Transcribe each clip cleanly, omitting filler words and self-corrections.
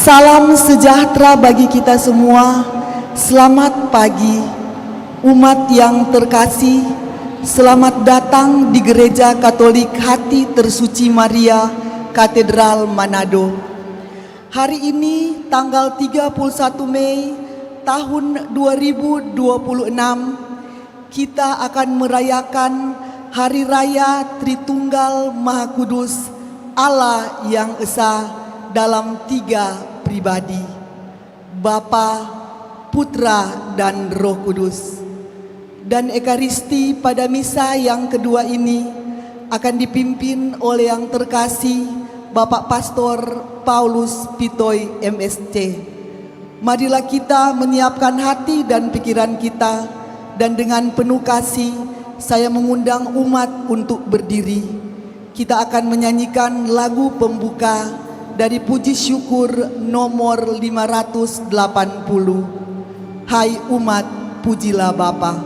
Salam sejahtera bagi kita semua. Selamat pagi, umat yang terkasih. Selamat datang di Gereja Katolik Hati Tersuci Maria, Katedral Manado. Hari ini tanggal 31 Mei tahun 2026, kita akan merayakan Hari Raya Tritunggal Maha Kudus, Allah yang Esa dalam tiga pribadi, Bapa, Putra, dan Roh Kudus. Dan Ekaristi pada misa yang kedua ini akan dipimpin oleh yang terkasih Bapak Pastor Paulus Pitoy MSC. Marilah kita menyiapkan hati dan pikiran kita, dan dengan penuh kasih saya mengundang umat untuk berdiri. Kita akan menyanyikan lagu pembuka dari puji syukur nomor 580. Hai umat, pujilah Bapa.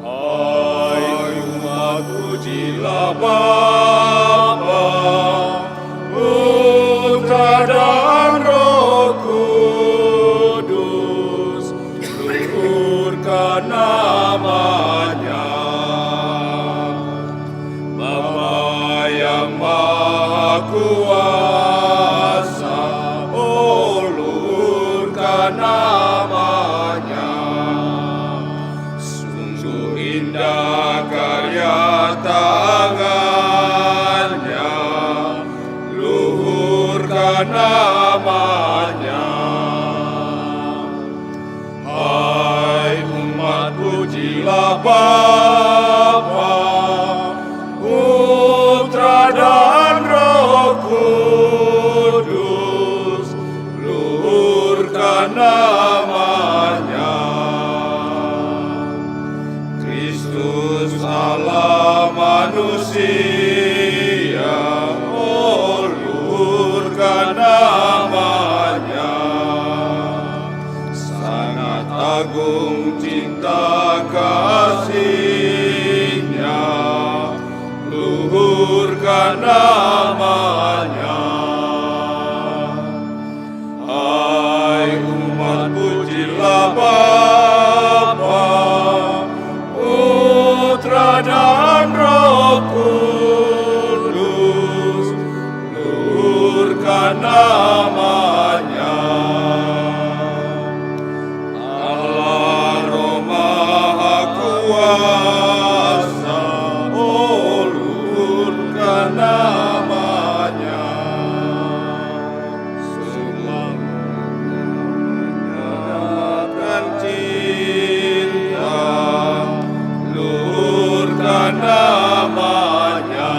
Hai umat, pujilah Bapa, Putra dan Roh Kudus, luhurkan namanya. Bapa yang Maha Kuasa, oh luhurkan namanya. Sungguh indah karya tangannya, luhurkan namanya. Hai umat, pujilah Bapa, Putra dan Roh Kudus, luhurkan namanya. Kristus Allah manusia, oh luhurkan namanya. Sangat agung cinta kasihnya, luhurkan namanya. Hai umat, pujilah Bapa, Putra dan Roh Kudus, luhurkan namanya. Allah Roh Maha Kuasa, oh luhurkan namanya. Semua menyatakan cinta, luhurkan namanya.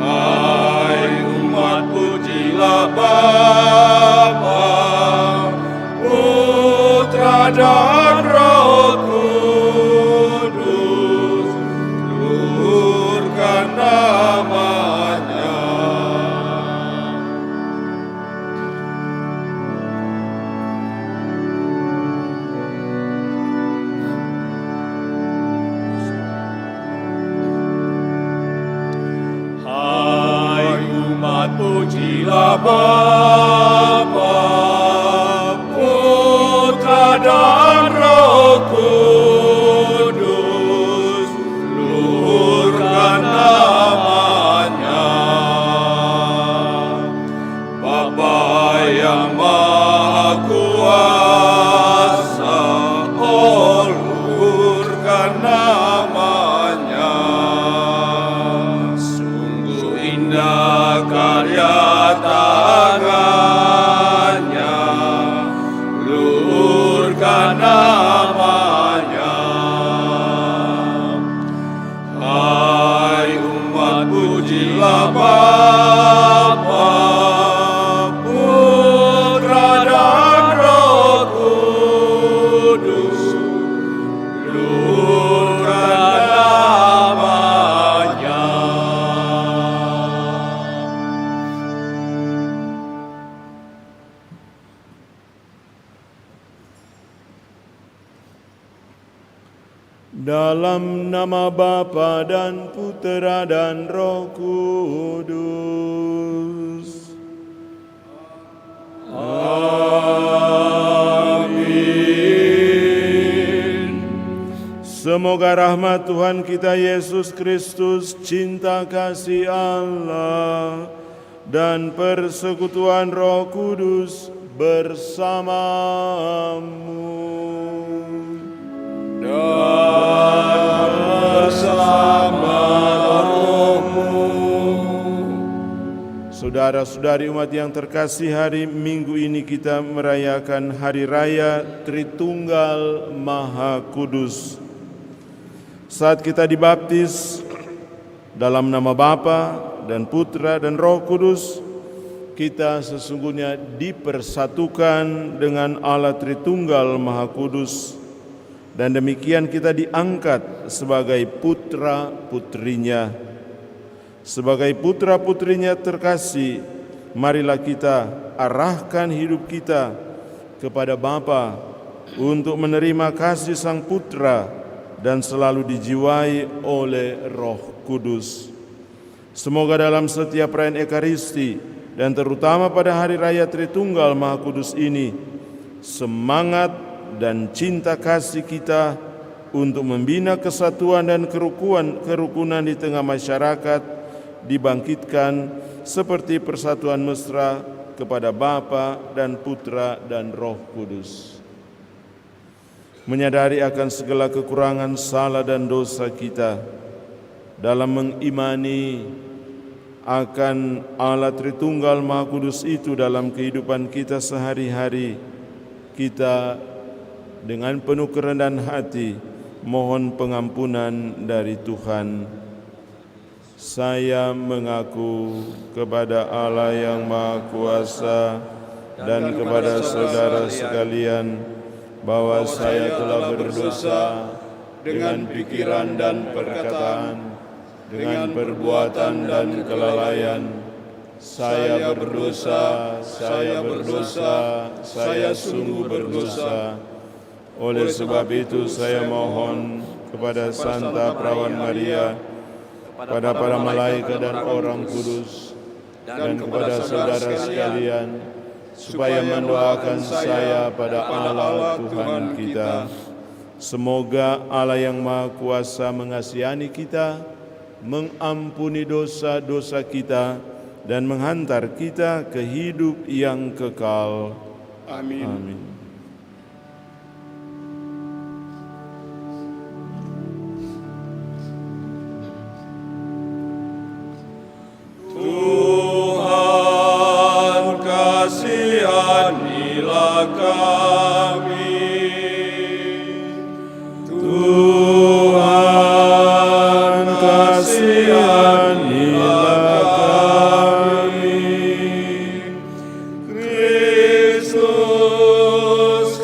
Hai umat, pujilah Bapa, Putra dan Roh Kudus, luhurkan namanya. Hai umat, pujilah Bapa, Putra dan Roh Kudus, luhurkan namanya. Bapa yang Maha Kuasa, oh luhurkan namanya. Sungguh indah karya tangannya, luhurkan namanya. Hai umat, pujilah Bapa, Putra dan Roh Kudus, luhurkan namanya. Dalam nama Bapa dan Putera dan Roh Kudus. Amin. Semoga rahmat Tuhan kita Yesus Kristus, cinta kasih Allah, dan persekutuan Roh Kudus bersamamu. Dan bersama rohmu. Saudara-saudari umat yang terkasih, hari Minggu ini kita merayakan Hari Raya Tritunggal Maha Kudus. Saat kita dibaptis dalam nama Bapa dan Putra dan Roh Kudus, kita sesungguhnya dipersatukan dengan Allah Tritunggal Maha Kudus. Dan demikian kita diangkat sebagai putra-putrinya. Sebagai putra-putrinya terkasih, marilah kita arahkan hidup kita kepada Bapa untuk menerima kasih Sang Putra dan selalu dijiwai oleh Roh Kudus. Semoga dalam setiap perayaan Ekaristi dan terutama pada Hari Raya Tritunggal Maha Kudus ini, semangat dan cinta kasih kita untuk membina kesatuan dan kerukunan di tengah masyarakat dibangkitkan seperti persatuan mesra kepada Bapa dan Putra dan Roh Kudus. Menyadari akan segala kekurangan, salah dan dosa kita, dalam mengimani akan Allah Tritunggal Maha Kudus itu dalam kehidupan kita sehari-hari, kita dengan penuh kerendahan hati mohon pengampunan dari Tuhan. Saya mengaku kepada Allah yang Maha Kuasa dan kepada saudara sekalian bahwa saya telah berdosa dengan pikiran dan perkataan, dengan perbuatan dan kelalaian. Saya berdosa, saya sungguh berdosa. Oleh sebab itu saya mohon kepada Santa Perawan Maria, kepada para malaikat dan orang kudus, dan kepada saudara sekalian, supaya mendoakan saya pada Allah Tuhan kita. Semoga Allah yang Maha Kuasa mengasihani kita, mengampuni dosa-dosa kita, dan menghantar kita ke hidup yang kekal. Amin. Amin. Tuhan kasihanilah kami. Tuhan kasihanilah kami. Kristus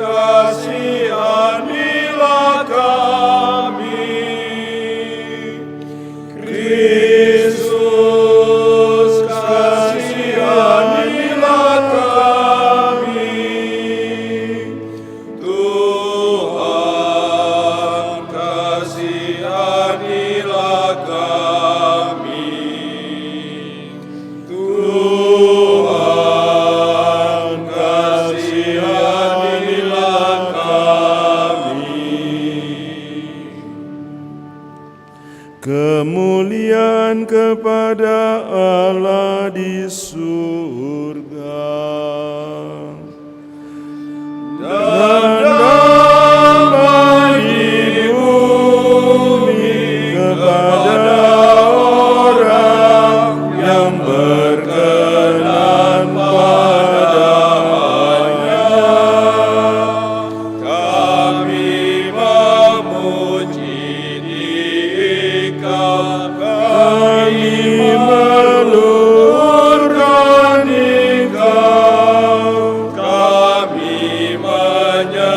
kasihanilah kami. Kristus kasihanilah kami. Tuhan kasihanilah kami. Tuhan kasihanilah kami. Kemuliaan kepada Allah di surga dan damai di bumi kepada orang yang berkenan padanya. Kami memuji Dikau, kami meluhurkan Dikau, kami menyembah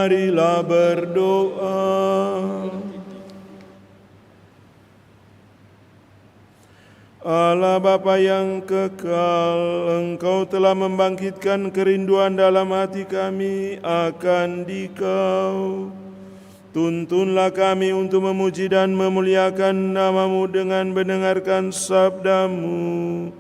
marilah berdoa. Allah Bapa yang kekal, Engkau telah membangkitkan kerinduan dalam hati kami akan Dikau. Tuntunlah kami untuk memuji dan memuliakan nama-Mu dengan mendengarkan sabda-Mu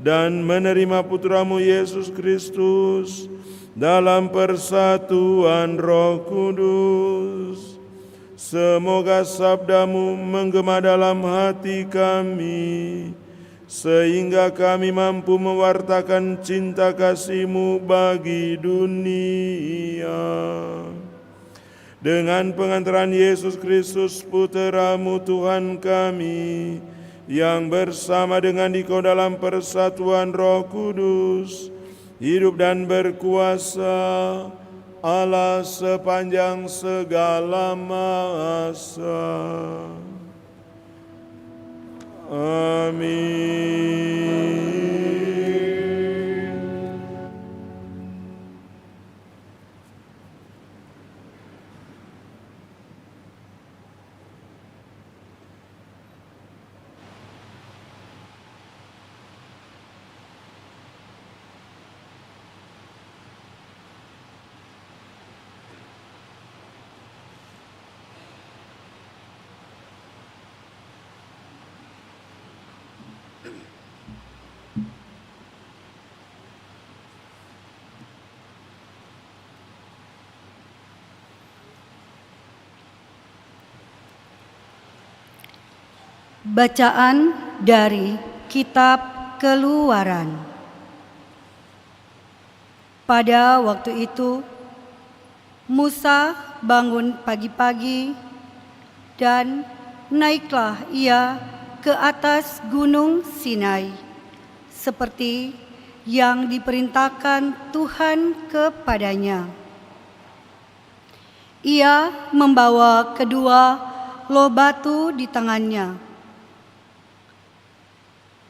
dan menerima Putra-Mu Yesus Kristus dalam persatuan Roh Kudus. Semoga sabda-Mu menggema dalam hati kami, sehingga kami mampu mewartakan cinta kasih-Mu bagi dunia. Dengan pengantaran Yesus Kristus, Putra-Mu Tuhan kami, yang bersama dengan Dikau dalam persatuan Roh Kudus, hidup dan berkuasa Allah sepanjang segala masa. Amin. Bacaan dari Kitab Keluaran. Pada waktu itu, Musa bangun pagi-pagi dan naiklah ia ke atas gunung Sinai, seperti yang diperintahkan Tuhan kepadanya. Ia membawa kedua loh batu di tangannya.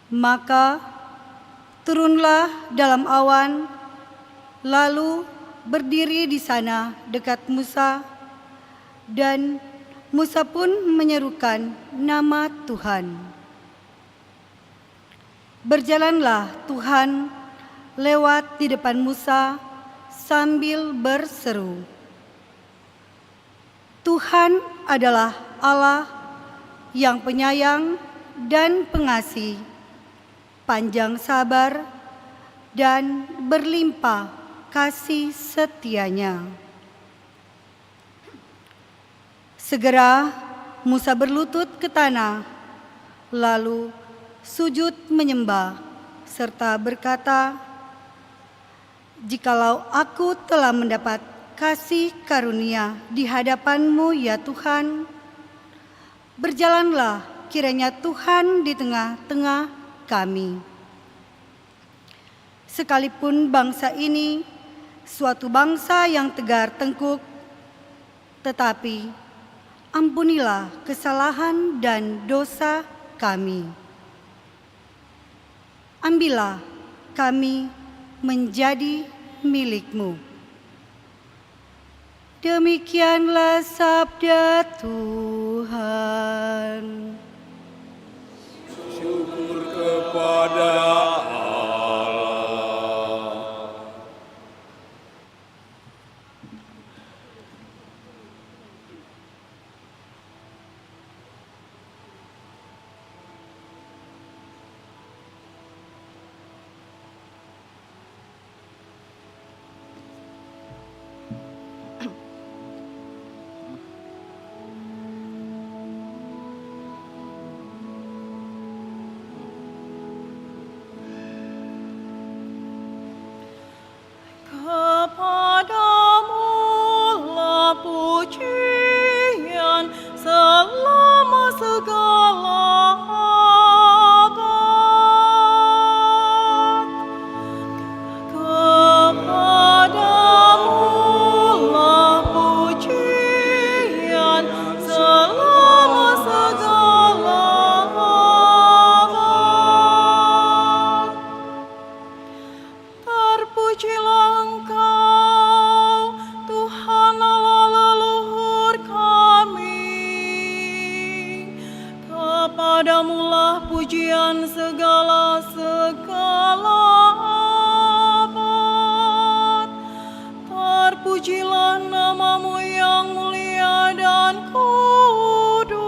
Maka turunlah dalam awan, lalu berdiri di sana dekat Musa, dan Musa pun menyerukan nama Tuhan. Berjalanlah Tuhan lewat di depan Musa sambil berseru, "Tuhan adalah Allah yang penyayang dan pengasih, panjang sabar, dan berlimpah kasih setianya." Segera Musa berlutut ke tanah, lalu sujud menyembah, serta berkata, "Jikalau aku telah mendapat kasih karunia di hadapan-Mu ya Tuhan, berjalanlah kiranya Tuhan di tengah-tengah kami. Sekalipun bangsa ini suatu bangsa yang tegar tengkuk, tetapi ampunilah kesalahan dan dosa kami. Ambillah kami menjadi milik-Mu." Demikianlah sabda Tuhan. Syukur kepada Allah. terpujilah namamu yang mulia dan kudus.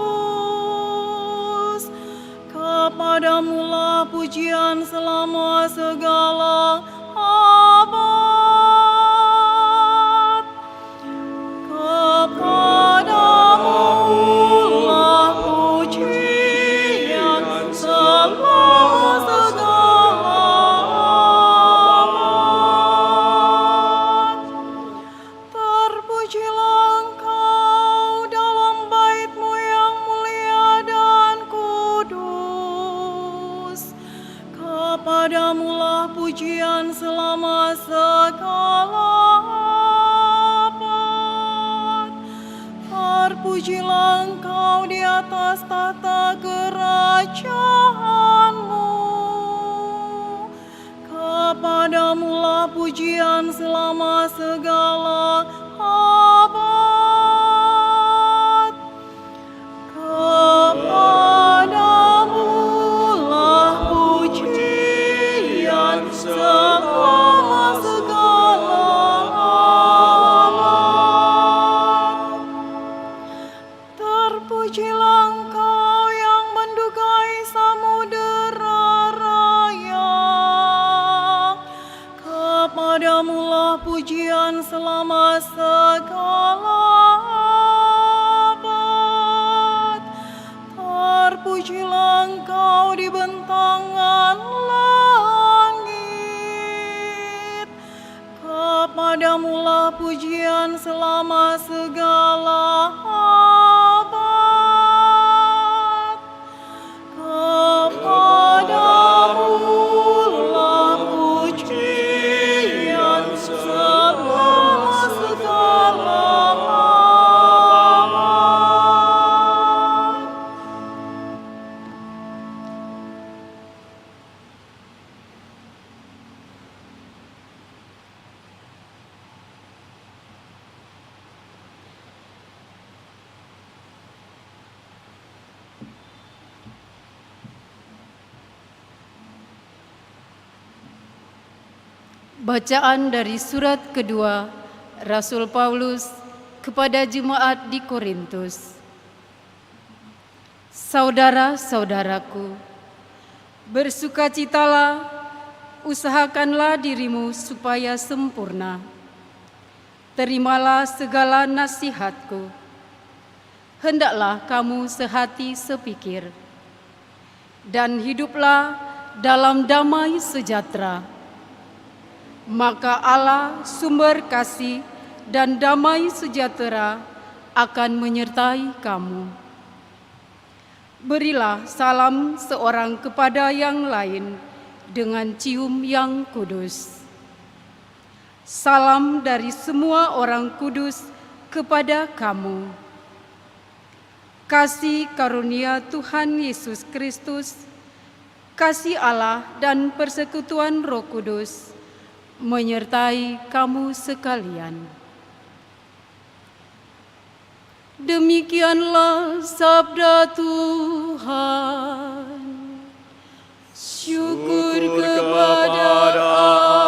Kepadamulah pujian selama segala abad. Kepadamulah pujian selama segala abad. Terpujilah Engkau dalam bait-Mu yang mulia dan kudus. Kepadamulah pujian selama segala abad. Terpujilah Engkau di atas tahta kerajaanmu. Kepadamulah pujian selama segala abad. Kepadamulah pujian selama segala abad. Terpujilah Engkau yang mendukai samudera raya. Kepadamulah pujian selama segala abad. Terpujilah Engkau di bentangan langit. Kepadamulah pujian selama segala abad. Kepadamulah pujian selama segala abad. Bacaan dari surat kedua Rasul Paulus kepada jemaat di Korintus. Saudara-saudaraku, bersukacitalah, usahakanlah dirimu supaya sempurna. Terimalah segala nasihatku. Hendaklah kamu sehati sepikir, dan hiduplah dalam damai sejahtera. Maka Allah, sumber kasih dan damai sejahtera, akan menyertai kamu. Berilah salam seorang kepada yang lain dengan cium yang kudus. Salam dari semua orang kudus kepada kamu. Kasih karunia Tuhan Yesus Kristus, kasih Allah dan persekutuan Roh Kudus menyertai kamu sekalian. Demikianlah sabda Tuhan. Syukur kepada Allah.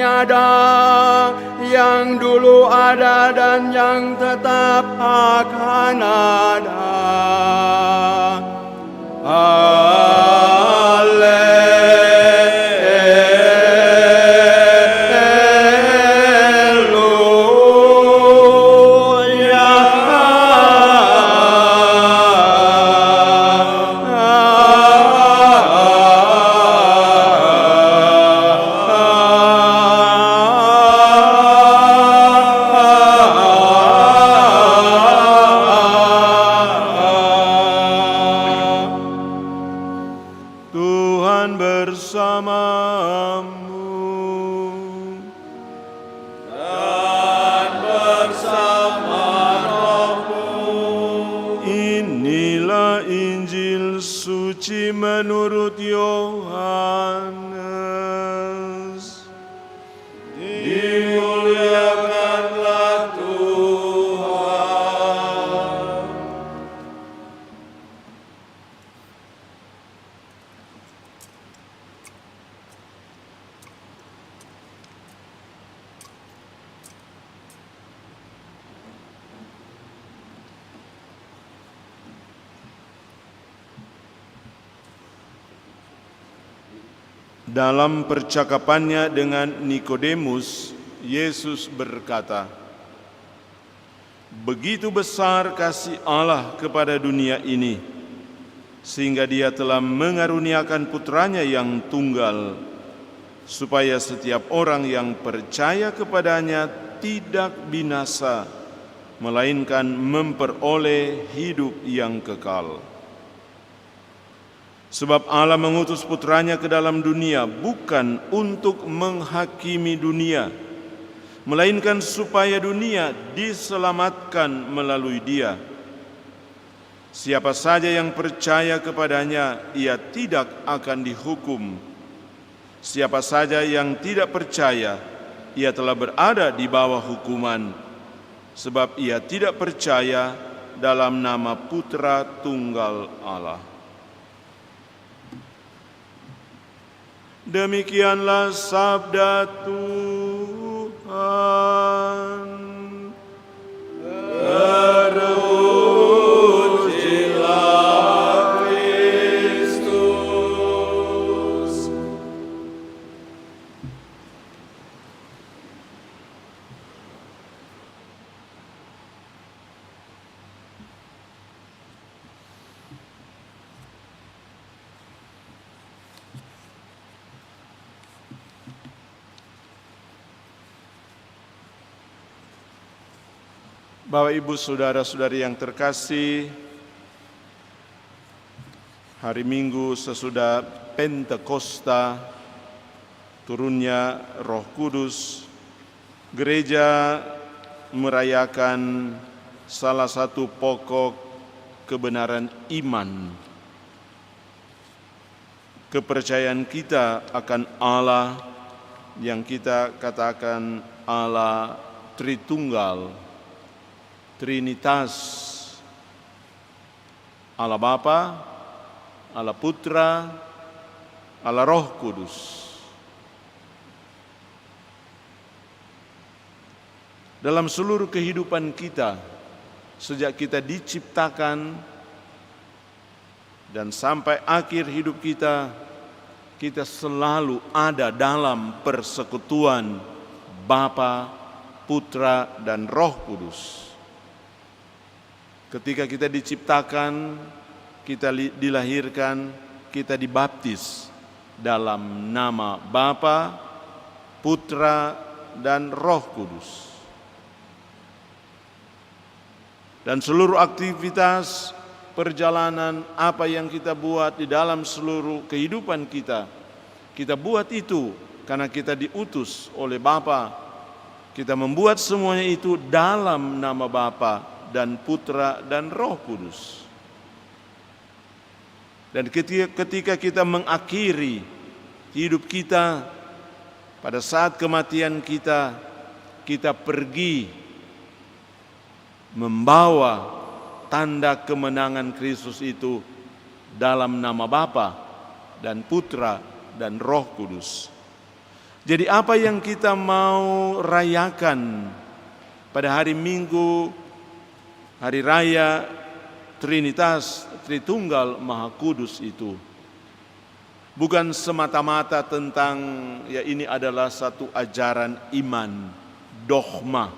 tiada, yang dulu ada dan yang tetap akan ada. Tuhan bersamamu. Dan bersama rohmu. Inilah Injil suci menurut Yohanes. Dimuliakanlah Tuhan. Dalam percakapannya dengan Nikodemus, Yesus berkata, "Begitu besar kasih Allah kepada dunia ini, sehingga Dia telah mengaruniakan putranya yang tunggal, supaya setiap orang yang percaya kepadanya tidak binasa, melainkan memperoleh hidup yang kekal. Sebab Allah mengutus putranya ke dalam dunia bukan untuk menghakimi dunia, melainkan supaya dunia diselamatkan melalui Dia. Siapa saja yang percaya kepadanya, ia tidak akan dihukum. Siapa saja yang tidak percaya, ia telah berada di bawah hukuman, sebab ia tidak percaya dalam nama Putra Tunggal Allah." Demikianlah sabda Tuhan. Terpujilah Kristus. Bapak, Ibu, saudara-saudari yang terkasih, hari Minggu sesudah Pentakosta, turunnya Roh Kudus, gereja merayakan salah satu pokok kebenaran iman. Kepercayaan kita akan Allah yang kita katakan Allah Tritunggal, Trinitas, Allah Bapa, Allah Putra, Allah Roh Kudus. Dalam seluruh kehidupan kita, sejak kita diciptakan dan sampai akhir hidup kita, kita selalu ada dalam persekutuan Bapa, Putra, dan Roh Kudus. Ketika kita diciptakan, kita dilahirkan, kita dibaptis dalam nama Bapa, Putra, dan Roh Kudus. Dan seluruh aktivitas perjalanan apa yang kita buat di dalam seluruh kehidupan kita buat itu karena kita diutus oleh Bapa. Kita membuat semuanya itu dalam nama Bapa dan Putra dan Roh Kudus. Dan ketika kita mengakhiri hidup kita, pada saat kematian kita pergi membawa tanda kemenangan Kristus itu dalam nama Bapa dan Putra dan Roh Kudus. Jadi apa yang kita mau rayakan pada hari Minggu, hari raya Trinitas Tritunggal Maha Kudus itu bukan semata-mata tentang ya ini adalah satu ajaran iman, dogma.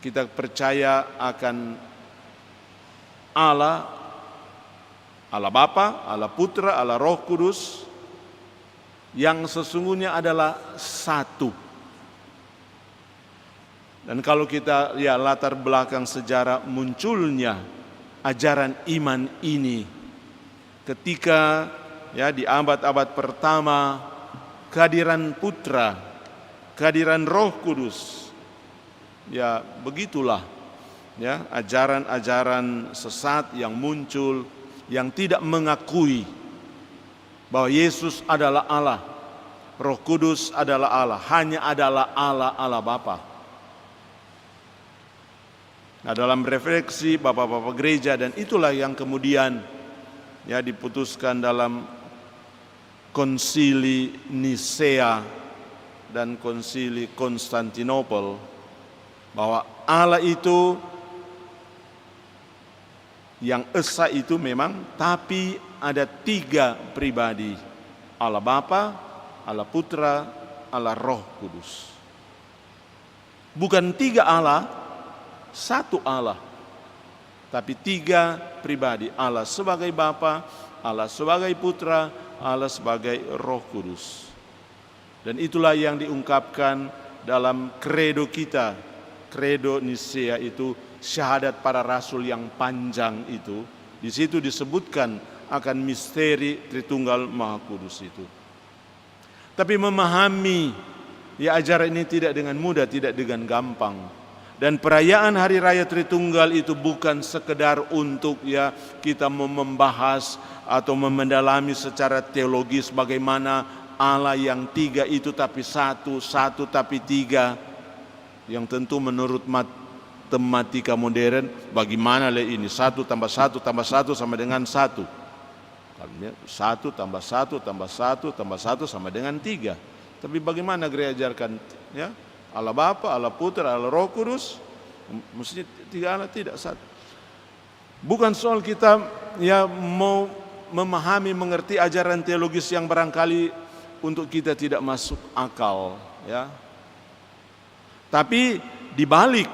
Kita percaya akan Allah, Allah Bapa, Allah Putra, Allah Roh Kudus yang sesungguhnya adalah satu. Dan kalau kita ya latar belakang sejarah munculnya ajaran iman ini ketika ya di abad-abad pertama kehadiran Putra, kehadiran Roh Kudus, ya begitulah ya ajaran-ajaran sesat yang muncul yang tidak mengakui bahwa Yesus adalah Allah, Roh Kudus adalah Allah, hanya adalah Allah Bapa. Nah, dalam refleksi bapak-bapak gereja, dan itulah yang kemudian ya diputuskan dalam Konsili Nisea dan Konsili Konstantinopel, bahwa Allah itu yang esa itu memang, tapi ada 3 pribadi, Allah Bapa, Allah Putra, Allah Roh Kudus. Bukan 3 Allah, 1 Allah, tapi 3 pribadi, Allah sebagai Bapa, Allah sebagai Putra, Allah sebagai Roh Kudus. Dan itulah yang diungkapkan dalam kredo kita, kredo Nisea itu, syahadat para rasul yang panjang itu. Di situ disebutkan akan misteri Tritunggal Maha Kudus itu. Tapi memahami ya ajaran ini tidak dengan mudah, tidak dengan gampang. Dan perayaan Hari Raya Tritunggal itu bukan sekedar untuk ya kita membahas atau mendalami secara teologis bagaimana Allah yang 3 itu tapi satu tapi 3. Yang tentu menurut matematika modern, bagaimana ini 1 tambah 1 tambah 1 sama dengan 1. 1 tambah 1 tambah 1 tambah 1 sama dengan 3. Tapi bagaimana gereja ajarkan ya? Allah Bapa, Allah Putra, Allah Roh Kudus, mesti 3 Allah, tidak 1. Bukan soal kita ya mau memahami, mengerti ajaran teologis yang barangkali untuk kita tidak masuk akal ya. Tapi dibalik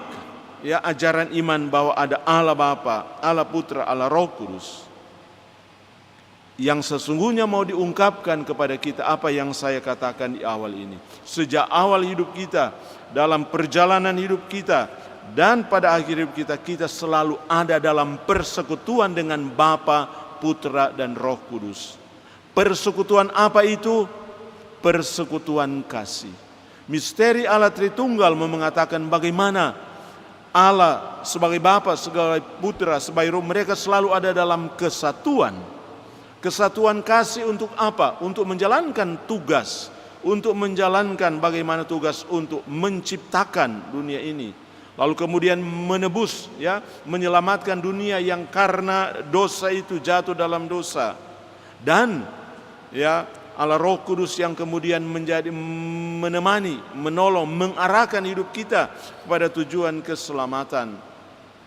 ya ajaran iman bahwa ada Allah Bapa, Allah Putra, Allah Roh Kudus, yang sesungguhnya mau diungkapkan kepada kita apa yang saya katakan di awal ini. Sejak awal hidup kita, dalam perjalanan hidup kita, dan pada akhir hidup kita, kita selalu ada dalam persekutuan dengan Bapa, Putra, dan Roh Kudus. Persekutuan apa itu? Persekutuan kasih. Misteri Allah Tritunggal mengatakan bagaimana Allah sebagai Bapa, sebagai Putra, sebagai Roh, mereka selalu ada dalam kesatuan. Kesatuan kasih untuk apa? Untuk menjalankan tugas, untuk menjalankan bagaimana tugas untuk menciptakan dunia ini. Lalu kemudian menebus ya, menyelamatkan dunia yang karena dosa itu jatuh dalam dosa. Dan ya Allah Roh Kudus yang kemudian menjadi menemani, menolong, mengarahkan hidup kita kepada tujuan keselamatan.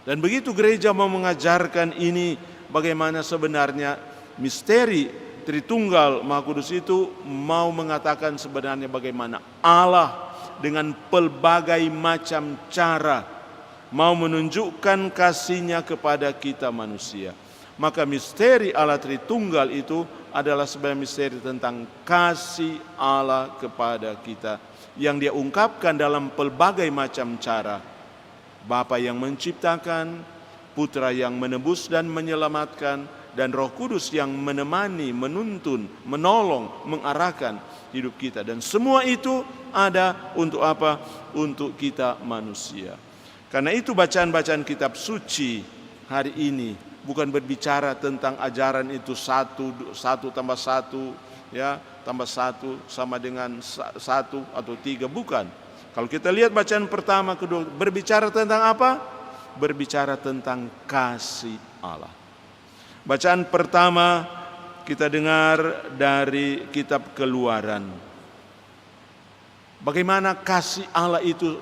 Dan begitu gereja mau mengajarkan ini, bagaimana sebenarnya misteri Tritunggal Maha Kudus itu mau mengatakan sebenarnya bagaimana Allah dengan pelbagai macam cara mau menunjukkan kasih-Nya kepada kita manusia. Maka misteri Allah Tritunggal itu adalah sebenarnya misteri tentang kasih Allah kepada kita yang Dia ungkapkan dalam pelbagai macam cara. Bapa yang menciptakan, Putra yang menebus dan menyelamatkan, dan Roh Kudus yang menemani, menuntun, menolong, mengarahkan hidup kita. Dan semua itu ada untuk apa? Untuk kita manusia. Karena itu bacaan-bacaan kitab suci hari ini bukan berbicara tentang ajaran itu satu tambah satu, ya tambah satu sama dengan 1 atau 3, bukan. Kalau kita lihat bacaan pertama, kedua, berbicara tentang apa? Berbicara tentang kasih Allah. Bacaan pertama kita dengar dari kitab Keluaran. Bagaimana kasih Allah itu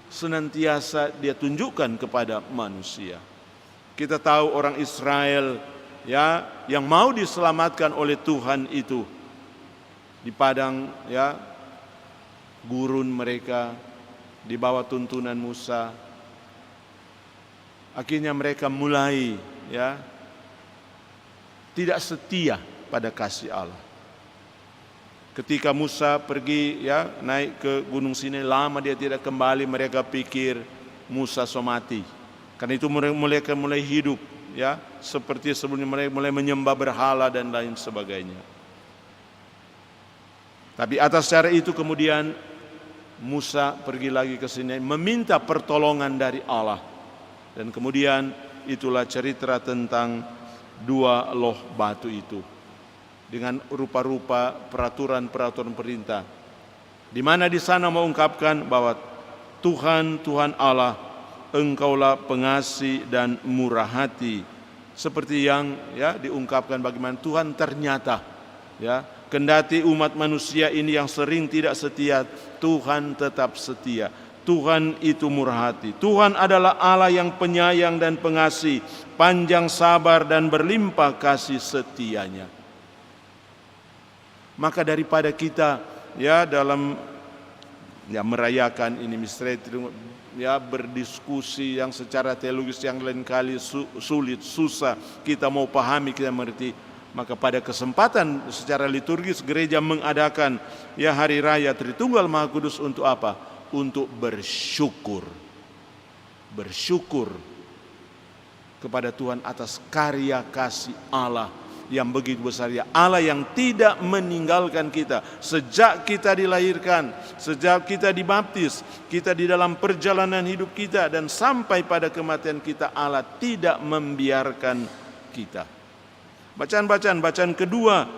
senantiasa Dia tunjukkan kepada manusia. Kita tahu orang Israel ya yang mau diselamatkan oleh Tuhan itu di padang ya gurun mereka di bawah tuntunan Musa. Akhirnya mereka mulai ya tidak setia pada kasih Allah. Ketika Musa pergi ya naik ke Gunung Sinai, lama dia tidak kembali, mereka pikir Musa so mati. Karena itu mereka mulai hidup ya seperti sebelumnya, mereka mulai menyembah berhala dan lain sebagainya. Tapi atas cara itu kemudian Musa pergi lagi ke Sinai meminta pertolongan dari Allah. Dan kemudian itulah cerita tentang dua loh batu itu. Dengan rupa-rupa peraturan-peraturan perintah, di mana di sana mengungkapkan bahwa Tuhan Allah, Engkaulah pengasih dan murah hati, seperti yang ya diungkapkan bagaimana Tuhan ternyata ya kendati umat manusia ini yang sering tidak setia, Tuhan tetap setia. Tuhan itu murah hati. Tuhan adalah Allah yang penyayang dan pengasih, panjang sabar dan berlimpah kasih setianya. Maka daripada kita ya dalam ya merayakan ini misteri ya berdiskusi yang secara teologis yang lain kali sulit, susah kita mau pahami, kita mengerti, maka pada kesempatan secara liturgis gereja mengadakan ya hari raya Tritunggal Maha Kudus untuk apa? Untuk bersyukur. Bersyukur kepada Tuhan atas karya kasih Allah yang begitu besar, ya Allah yang tidak meninggalkan kita sejak kita dilahirkan, sejak kita dibaptis, kita di dalam perjalanan hidup kita dan sampai pada kematian kita, Allah tidak membiarkan kita. Bacaan kedua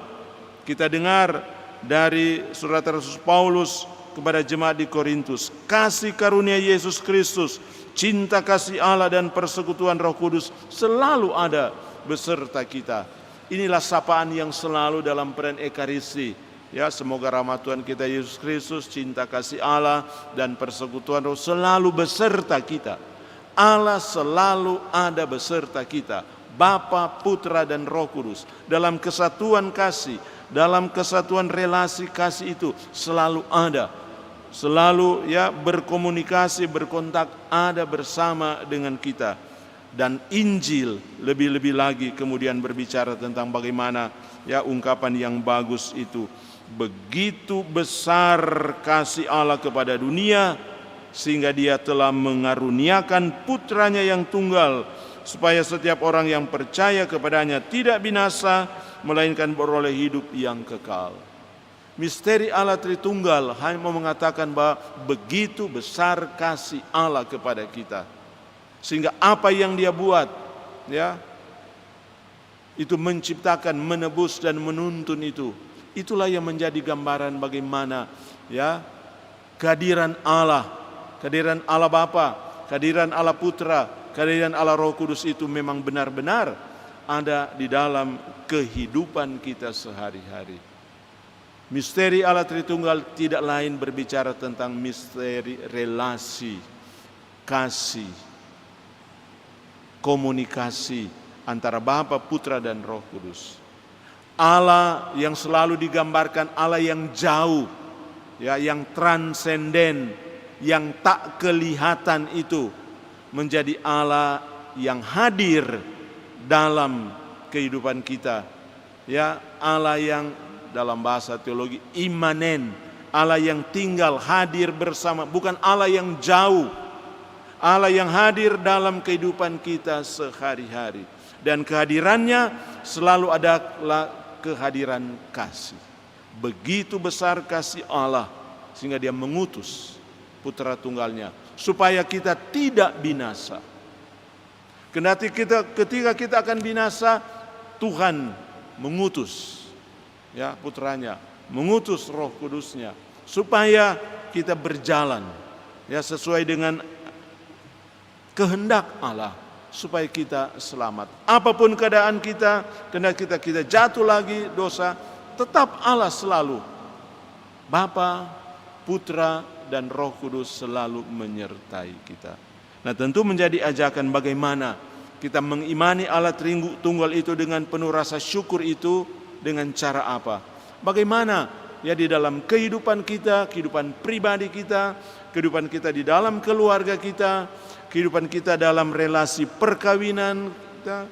kita dengar dari surat Rasul Paulus kepada jemaat di Korintus. Kasih karunia Yesus Kristus, cinta kasih Allah dan persekutuan Roh Kudus selalu ada beserta kita. Inilah sapaan yang selalu dalam peran Ekaristi. Ya, semoga rahmat Tuhan kita Yesus Kristus, cinta kasih Allah dan persekutuan Roh selalu beserta kita. Allah selalu ada beserta kita. Bapa, Putra dan Roh Kudus dalam kesatuan kasih, dalam kesatuan relasi kasih itu selalu ada. Selalu ya berkomunikasi, berkontak, ada bersama dengan kita. Dan Injil lebih-lebih lagi kemudian berbicara tentang bagaimana ya ungkapan yang bagus itu. Begitu besar kasih Allah kepada dunia sehingga Dia telah mengaruniakan putranya yang tunggal supaya setiap orang yang percaya kepadanya tidak binasa melainkan beroleh hidup yang kekal. Misteri Allah Tritunggal hanya mengatakan bahwa begitu besar kasih Allah kepada kita. Sehingga apa yang Dia buat ya itu menciptakan, menebus dan menuntun itu. Itulah yang menjadi gambaran bagaimana ya kehadiran Allah Bapa, kehadiran Allah Putra, kehadiran Allah Roh Kudus itu memang benar-benar ada di dalam kehidupan kita sehari-hari. Misteri Allah Tritunggal tidak lain berbicara tentang misteri relasi, kasih, komunikasi antara Bapa, Putra dan Roh Kudus. Allah yang selalu digambarkan Allah yang jauh, ya, yang transenden, yang tak kelihatan itu menjadi Allah yang hadir dalam kehidupan kita. Ya, Allah yang dalam bahasa teologi imanen, Allah yang tinggal hadir bersama, bukan Allah yang jauh. Allah yang hadir dalam kehidupan kita sehari-hari. Dan kehadirannya selalu adalah kehadiran kasih. Begitu besar kasih Allah sehingga Dia mengutus Putra Tunggalnya supaya kita tidak binasa. Ketika kita akan binasa, Tuhan mengutus ya putranya, mengutus Roh Kudusnya supaya kita berjalan ya sesuai dengan kehendak Allah supaya kita selamat. Apapun keadaan kita, ketika kita jatuh lagi dosa, tetap Allah selalu Bapa, Putra, dan Roh Kudus selalu menyertai kita. Nah, tentu menjadi ajakan bagaimana kita mengimani Allah Tritunggal itu dengan penuh rasa syukur itu dengan cara apa? Bagaimana ya di dalam kehidupan kita, kehidupan pribadi kita, kehidupan kita di dalam keluarga kita, kehidupan kita dalam relasi perkawinan kita,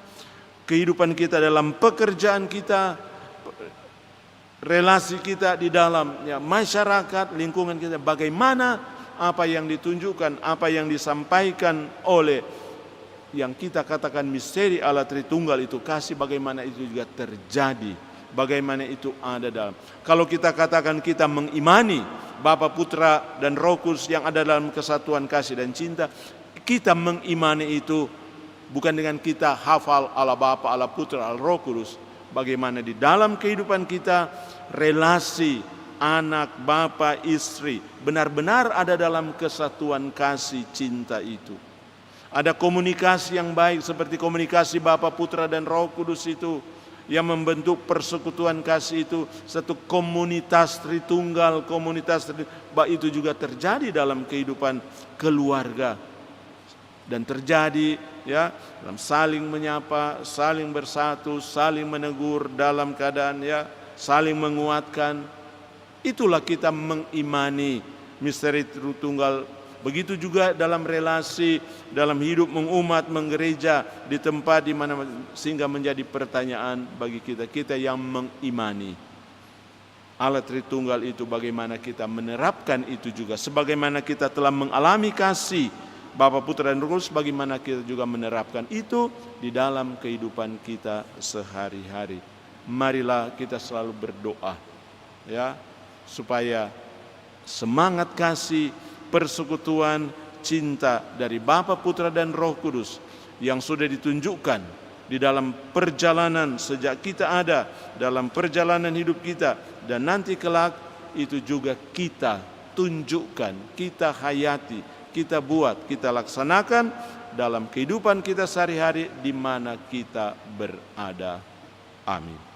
kehidupan kita dalam pekerjaan kita, relasi kita di dalam masyarakat, lingkungan kita, bagaimana apa yang ditunjukkan, apa yang disampaikan oleh yang kita katakan misteri Allah Tritunggal itu kasih, bagaimana itu juga terjadi, bagaimana itu ada dalam. Kalau kita katakan kita mengimani Bapa, Putra, dan Roh Kudus yang ada dalam kesatuan kasih dan cinta, kita mengimani itu bukan dengan kita hafal Allah Bapa, Allah Putra, Allah Roh Kudus. Bagaimana di dalam kehidupan kita relasi anak, bapa, istri benar-benar ada dalam kesatuan kasih cinta itu. Ada komunikasi yang baik seperti komunikasi Bapa, Putra, dan Roh Kudus itu yang membentuk persekutuan kasih itu, satu komunitas Tritunggal, itu juga terjadi dalam kehidupan keluarga dan terjadi ya dalam saling menyapa, saling bersatu, saling menegur dalam keadaan ya saling menguatkan. Itulah kita mengimani misteri Tritunggal. Begitu juga dalam relasi, dalam hidup mengumat, menggereja di tempat di mana, sehingga menjadi pertanyaan bagi kita yang mengimani Allah Tritunggal itu, bagaimana kita menerapkan itu juga. Sebagaimana kita telah mengalami kasih Bapa, Putra, dan Roh Kudus, bagaimana kita juga menerapkan itu di dalam kehidupan kita sehari-hari. Marilah kita selalu berdoa ya, supaya semangat kasih, persekutuan, cinta dari Bapa, Putra, dan Roh Kudus yang sudah ditunjukkan di dalam perjalanan sejak kita ada, dalam perjalanan hidup kita, dan nanti kelak itu juga kita tunjukkan, kita hayati, kita buat, kita laksanakan dalam kehidupan kita sehari-hari di mana kita berada. Amin.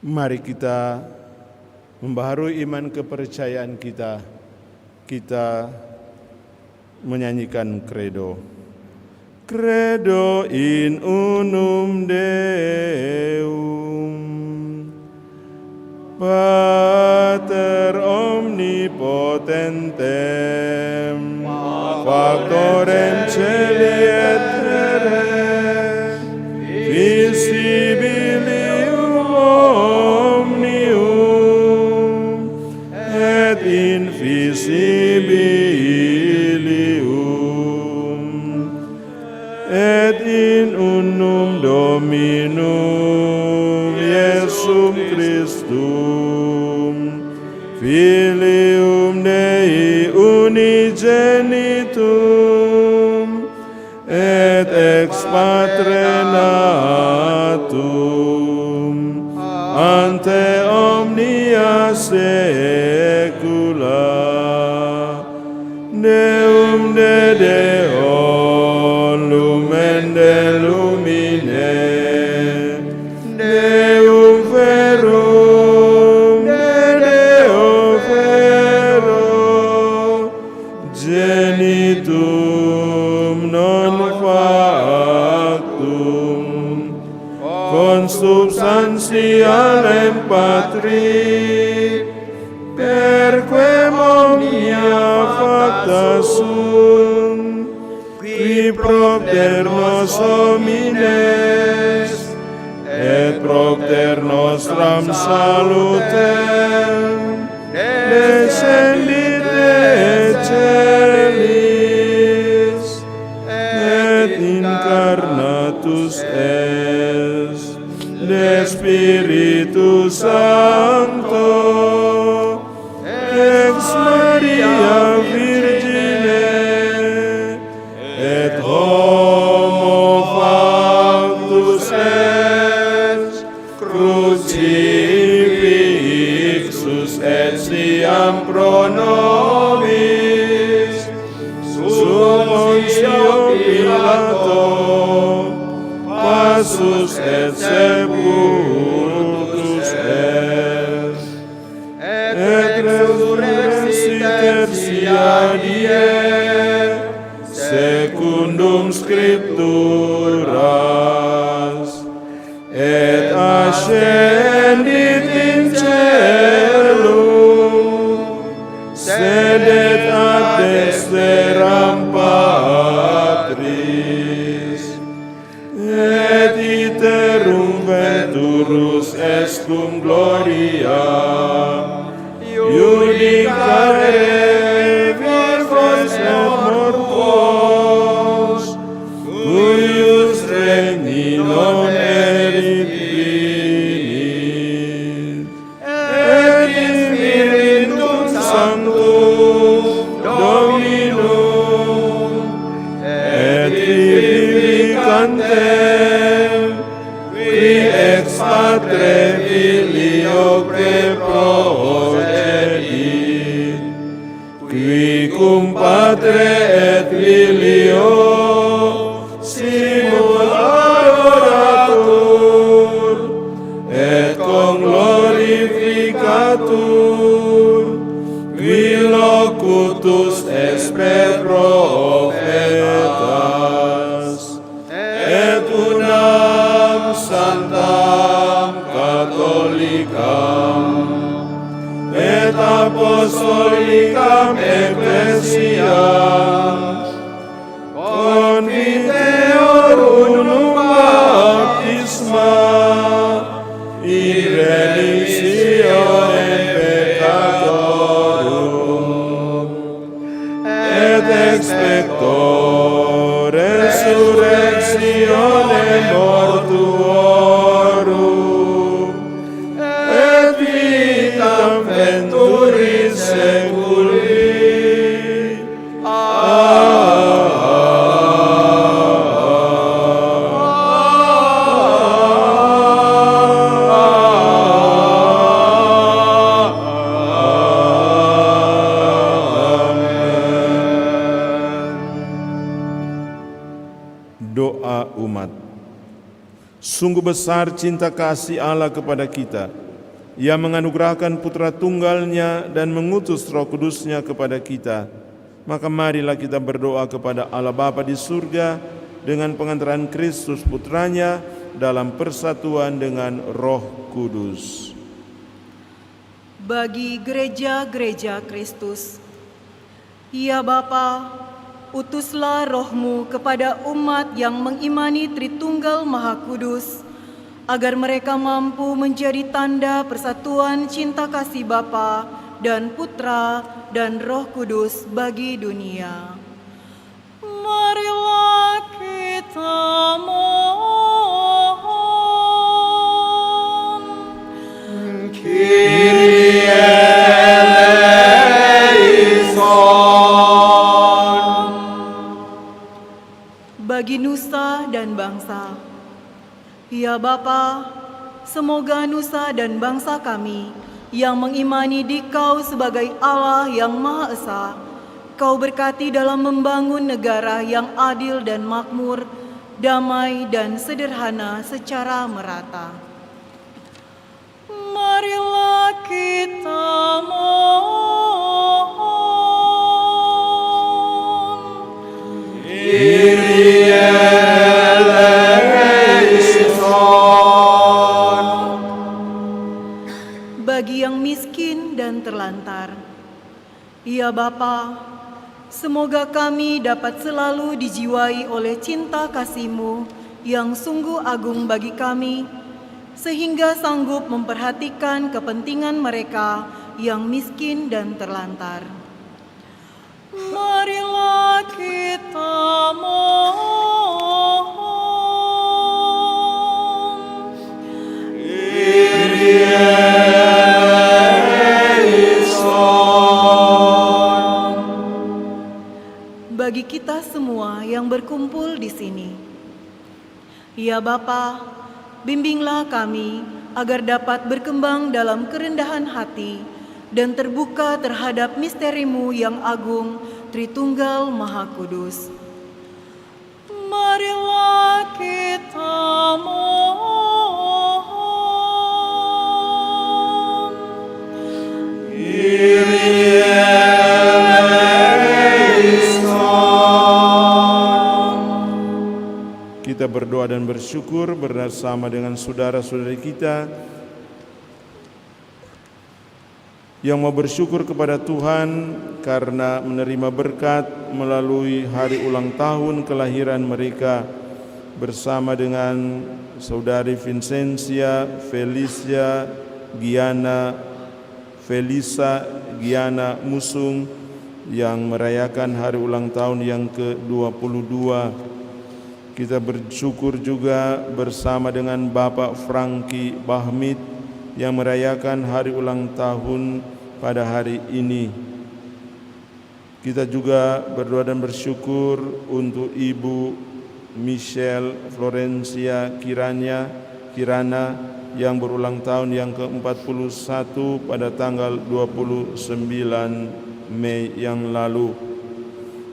Mari kita membaharui iman kepercayaan kita. Kita menyanyikan credo. Credo in unum Deum, Pater omnipotentem, factorem celi et terre, visibilium omnium et invisibilium, et in unum Dominum Iesum Christum, Filium Dei unigenitum, et ex Patre natum, ante omnia saecula, Deum de Deo, lumen de lumine, Deum verum, de Deo vero, genitum non factum, consubstantialem Patri, perquem omnia facta sunt, qui propter nos homines, et propter nostram salutem, descendit de celis, et incarnatus est de Spiritus Sancto, ex Maria die secundum scripturas et ascendit in caelum sedet ad dexteram Patris et iterum venturus est cum gloria judicare vivos et mortuos cuius regni non erit finit et in spiritum sanctum Dominum et vivificantem qui ex patre filio procedit qui cum patre et filio simul adoratur et conglorificatur qui locutus est per prophetas et unam sanctam catholicam et apostolicam ecclesiam conviteor unum baptisma in remissionem peccatorum et expector resurrectionem mortuorum et vitam venturis seculi. Doa umat. Sungguh besar cinta kasih Allah kepada kita. Ia menganugerahkan putra tunggalnya dan mengutus Roh Kudusnya kepada kita. Maka marilah kita berdoa kepada Allah Bapa di surga dengan pengantaran Kristus putranya dalam persatuan dengan Roh Kudus. Bagi gereja-gereja Kristus, ya Bapa, utuslah roh-Mu kepada umat yang mengimani Tritunggal Maha Kudus, agar mereka mampu menjadi tanda persatuan cinta kasih Bapa dan Putra dan Roh Kudus bagi dunia. Marilah kita mohon. Kyrie eleison. Bagi nusa dan bangsa, ya Bapa, semoga nusa dan bangsa kami yang mengimani Dikau sebagai Allah yang Maha Esa, Kau berkati dalam membangun negara yang adil dan makmur, damai dan sederhana secara merata. Marilah kita mohon. Kyrie eleison. Bagi yang miskin dan terlantar, ya Bapa, semoga kami dapat selalu dijiwai oleh cinta kasih-Mu yang sungguh agung bagi kami, sehingga sanggup memperhatikan kepentingan mereka yang miskin dan terlantar. Marilah kita mohon. Kyrie eleison. Bagi kita semua yang berkumpul di sini, ya Bapa, bimbinglah kami agar dapat berkembang dalam kerendahan hati dan terbuka terhadap misteri-Mu yang agung, Tritunggal Maha Kudus. Marilah kita mohon. Kyrie eleison. kita berdoa dan bersyukur bersama dengan saudara-saudari kita yang mau bersyukur kepada Tuhan karena menerima berkat melalui hari ulang tahun kelahiran mereka bersama dengan saudari Vincentia, Felicia, Giana, Felisa, Giana Musung yang merayakan hari ulang tahun yang ke-22. Kita bersyukur juga bersama dengan Bapak Franky Bahmid yang merayakan hari ulang tahun pada hari ini. Kita juga berdoa dan bersyukur untuk Ibu Michelle Florencia Kirana yang berulang tahun yang ke-41 pada tanggal 29 Mei yang lalu.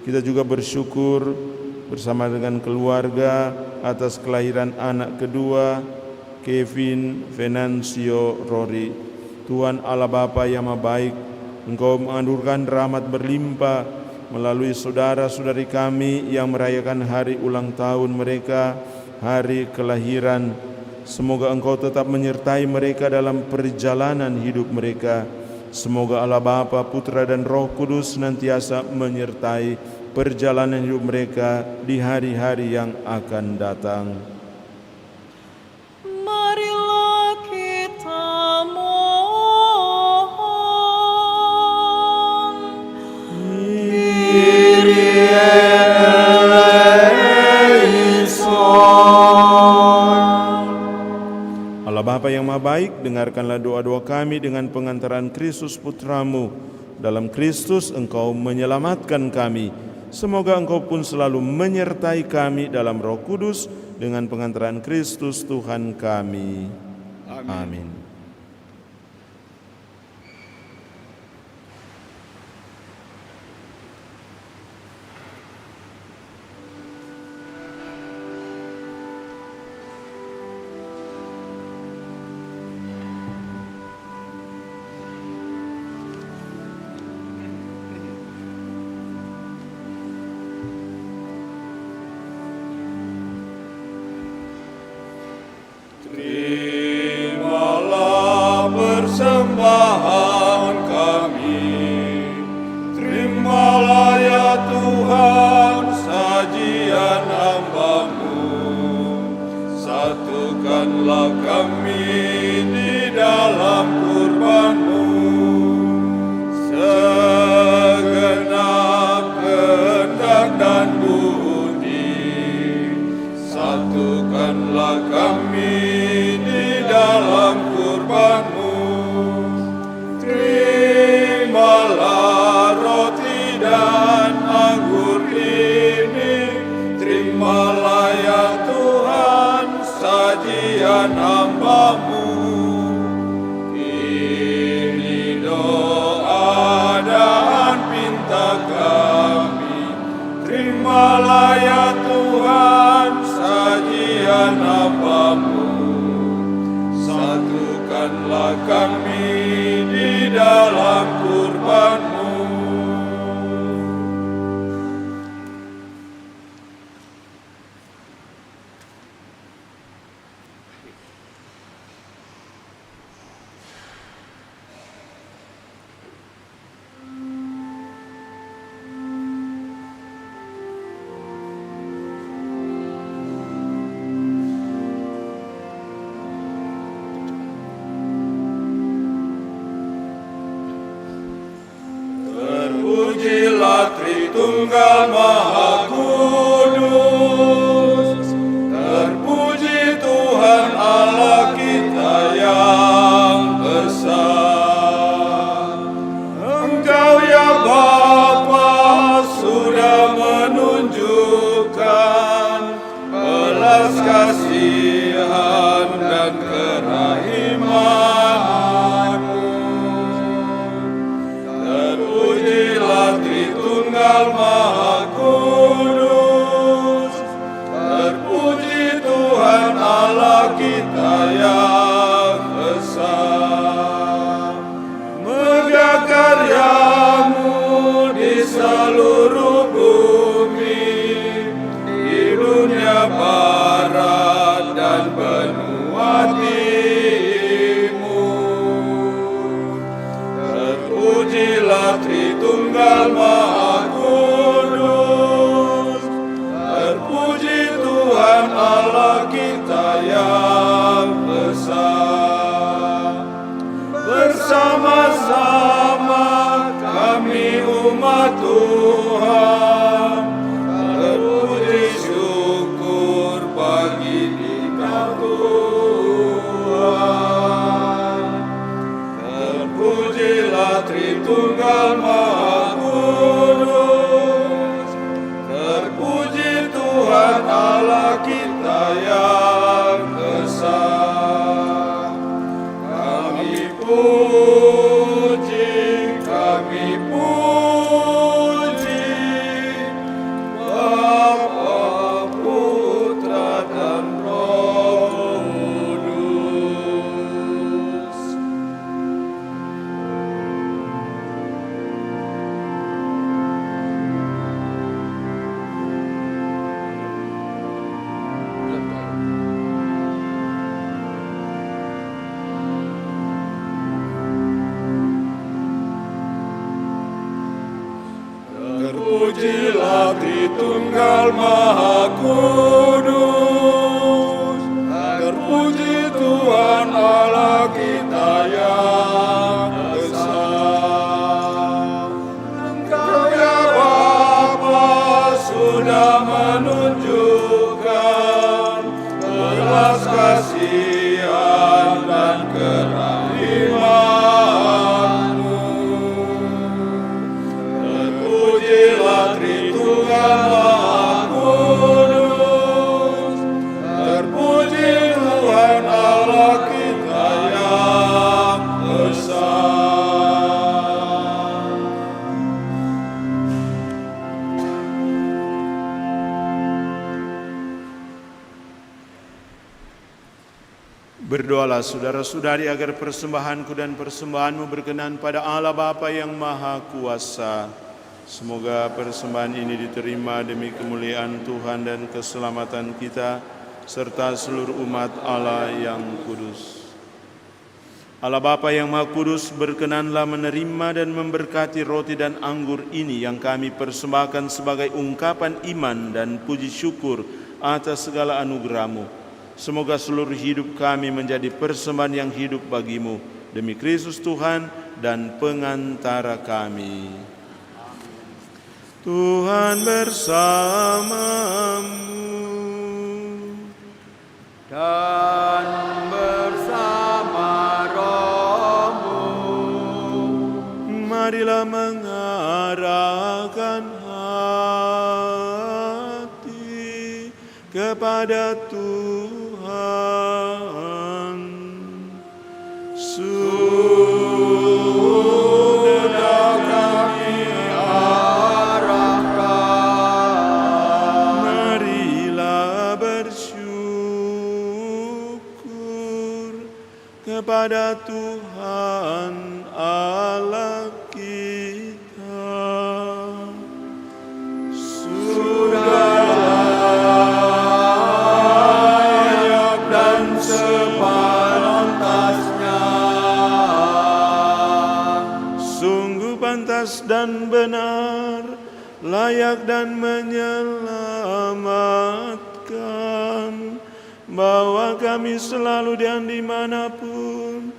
Kita juga bersyukur bersama dengan keluarga atas kelahiran anak kedua Kevin Venancio Rory. Tuhan Allah Bapa yang Maha Baik, Engkau menganugerahkan rahmat berlimpah melalui saudara-saudari kami yang merayakan hari ulang tahun mereka, hari kelahiran. Semoga Engkau tetap menyertai mereka dalam perjalanan hidup mereka. Semoga Allah Bapa, Putra dan Roh Kudus senantiasa menyertai perjalanan hidup mereka di hari-hari yang akan datang. Marilah kita Allah Bapa yang Maha Baik, dengarkanlah doa-doa kami dengan pengantaran Kristus Putramu. Dalam Kristus Engkau menyelamatkan kami. Semoga Engkau pun selalu menyertai kami dalam Roh Kudus dengan pengantaran Kristus Tuhan kami. Amin. Terimalah persembahan kami, terimalah ya Tuhan sajian hamba-Mu, satukanlah kami di dalam kurban-Mu, segenap kehendak dan budi, satukanlah kami dalam kurban-Mu. Terimalah roti dan anggur ini, terimalah ya Tuhan sajian hamba-Mu. Ini doa dan pinta kami, terimalah ya Tuhan sajian hamba-Mu. Satukanlah kami di dalam kurban-Mu. Terpujilah Tritunggal Maha Kudus, terpuji Tuhan Allah kita yang esa. Engkau ya Bapa sudah menunjukkan belas kasihan dan kerahiman-Mu. Terpujilah Tritunggal Maha Kudus, terpuji Tuhan Allah kita yang esa. Megah karya-Mu di seluruh bumi, di dunia barat Terpujilah Tritunggal Maha Kudus. Terpuji Tuhan Allah kita yang esa. Engkau ya Bapa sudah menunjukkan belas kasihan dan kerahiman-Mu. Terpujilah Tritunggal Maha Kudus. Terpuji Tuhan Allah kita yang esa. Berdoalah saudara-saudari agar persembahanku dan persembahanmu berkenan pada Allah Bapa yang Maha Kuasa. Semoga persembahan ini diterima demi kemuliaan Tuhan dan keselamatan kita, serta seluruh umat Allah yang kudus. Allah Bapa yang Maha Kudus, berkenanlah menerima dan memberkati roti dan anggur ini yang kami persembahkan sebagai ungkapan iman dan puji syukur atas segala anugerah-Mu. Semoga seluruh hidup kami menjadi persembahan yang hidup bagi-Mu, demi Kristus Tuhan dan pengantara kami. Tuhan bersamamu Dan bersama rohmu. marilah mengarahkan hati kepada Tuhan. Sudah kami arahkan. Marilah bersyukur kepada Tuhan Allah kita. Sudah layak dan sepantasnya. Sungguh pantas dan benar, layak dan menyelamatkan, bahwa kami selalu dan dimanapun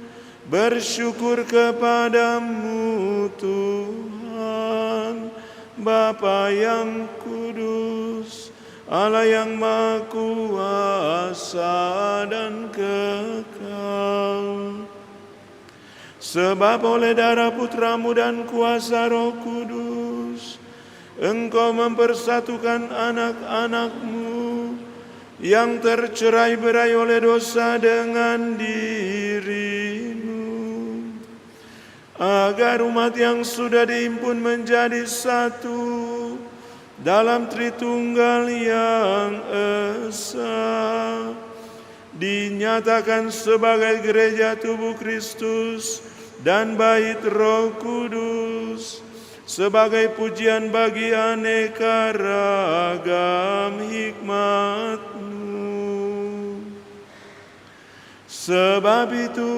bersyukur kepadamu Tuhan, Bapa yang kudus, Allah yang Maha Kuasa dan kekal. Sebab oleh darah Putramu dan kuasa Roh Kudus, Engkau mempersatukan anak-anak-Mu yang tercerai-berai oleh dosa dengan diri-Mu, agar umat yang sudah dihimpun menjadi satu dalam Tritunggal yang esa, dinyatakan sebagai gereja tubuh Kristus dan bait Roh Kudus, sebagai pujian bagi aneka ragam hikmat-Mu. Sebab itu,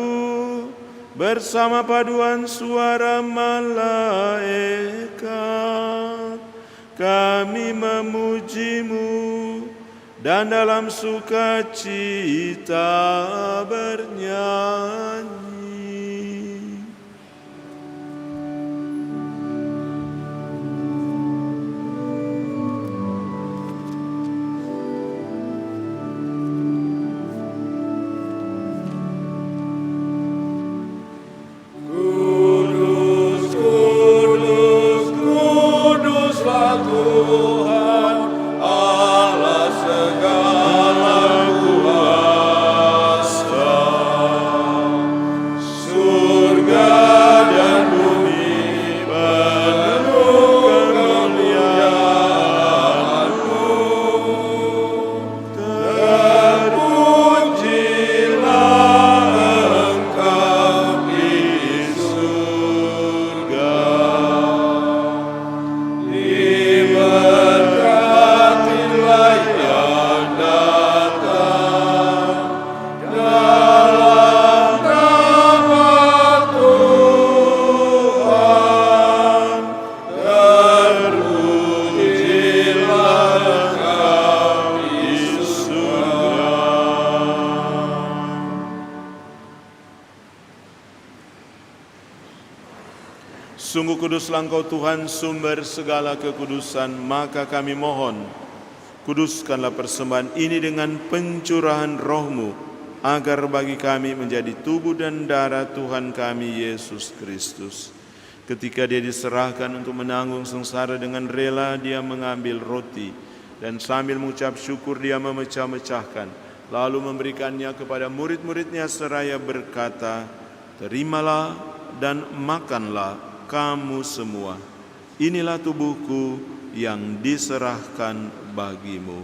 bersama paduan suara malaikat, kami memuji-Mu dan dalam sukacita bernyanyi. Kudus, kudus, kuduslah Tuhan Allah segala kuasa. Surga dan bumi penuh kemuliaan-Mu. Terpujilah Engkau di surga. Di Kuduslah Engkau Tuhan, sumber segala kekudusan, maka kami mohon, kuduskanlah persembahan ini dengan pencurahan Roh-Mu, agar bagi kami menjadi tubuh dan darah Tuhan kami Yesus Kristus. Ketika Dia diserahkan untuk menanggung sengsara dengan rela, Dia mengambil roti, dan sambil mengucap syukur Dia memecah-mecahkan, lalu memberikannya kepada murid-muridnya seraya berkata, "Terimalah dan makanlah kamu semua. Inilah tubuhku yang diserahkan bagimu."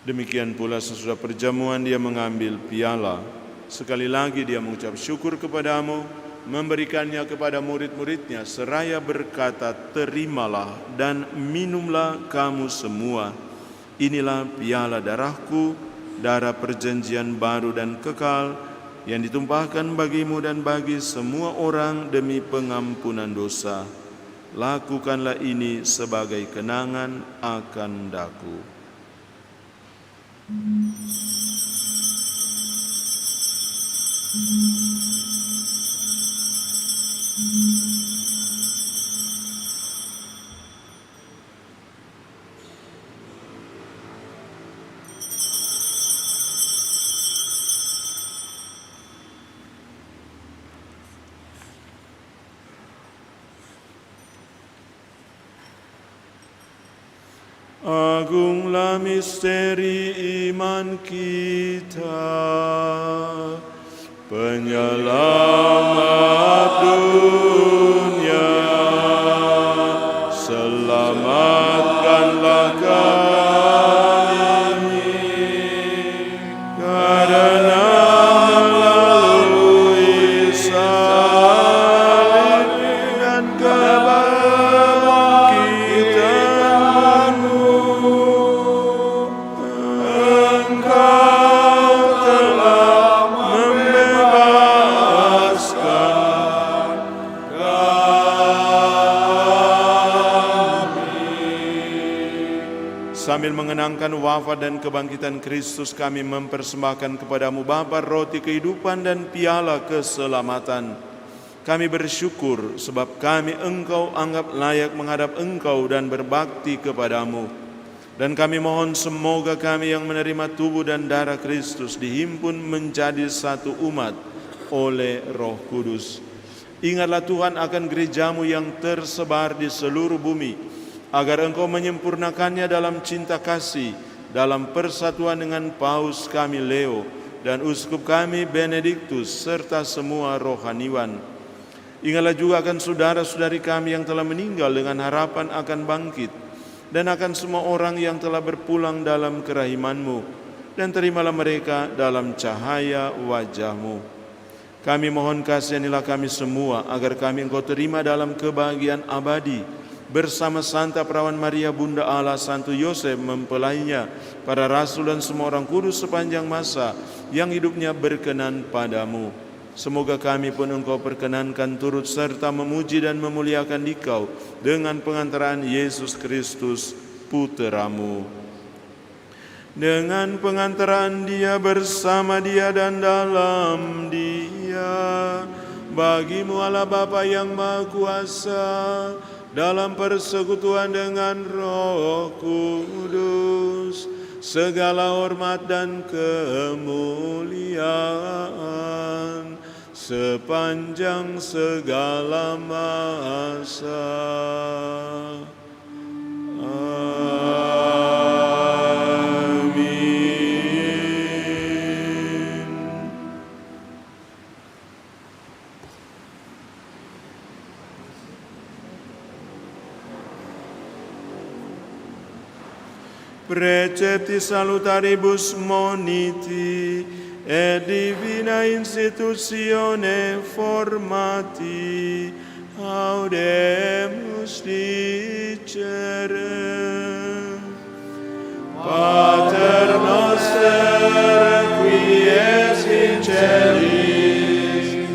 Demikian pula sesudah perjamuan Dia mengambil piala. Sekali lagi Dia mengucap syukur kepadamu, memberikannya kepada murid-muridnya seraya berkata, "Terimalah dan minumlah kamu semua. Inilah piala darahku, darah perjanjian baru dan kekal, yang ditumpahkan bagimu dan bagi semua orang demi pengampunan dosa. Lakukanlah ini sebagai kenangan akan daku." Agunglah misteri iman kita, penyelamat dunia, selamatkanlah kami, karena melalui salib dan kebangkitan-Mu, Engkau telah membebaskan kami. Sambil mengenangkan wafat dan kebangkitan Kristus, kami mempersembahkan kepadamu Bapa roti kehidupan dan piala keselamatan. Kami bersyukur sebab kami Engkau anggap layak menghadap Engkau dan berbakti kepadamu. Dan kami mohon semoga kami yang menerima tubuh dan darah Kristus dihimpun menjadi satu umat oleh Roh Kudus. Ingatlah Tuhan akan gerejamu yang tersebar di seluruh bumi, agar Engkau menyempurnakannya dalam cinta kasih, dalam persatuan dengan Paus kami Leo dan Uskup kami Benediktus serta semua rohaniwan. Ingatlah juga akan saudara-saudari kami yang telah meninggal dengan harapan akan bangkit, dan akan semua orang yang telah berpulang dalam kerahiman-Mu, dan terimalah mereka dalam cahaya wajah-Mu. Kami mohon kasihanilah kami semua, agar kami Engkau terima dalam kebahagiaan abadi, bersama Santa Perawan Maria Bunda Allah, Santo Yosef mempelainya, para rasul dan semua orang kudus sepanjang masa yang hidupnya berkenan padamu. Semoga kami pun Engkau perkenankan turut serta memuji dan memuliakan Dikau dengan pengantaran Yesus Kristus Putra-Mu. Dengan pengantaran Dia, bersama Dia dan dalam Dia, bagi-Mu Allah Bapa yang Maha Kuasa, dalam persekutuan dengan Roh Kudus, segala hormat dan kemuliaan sepanjang segala masa. Amin. Precepti salutaribus moniti et divina institutione formati audemus dicere. Pater noster qui es in celis,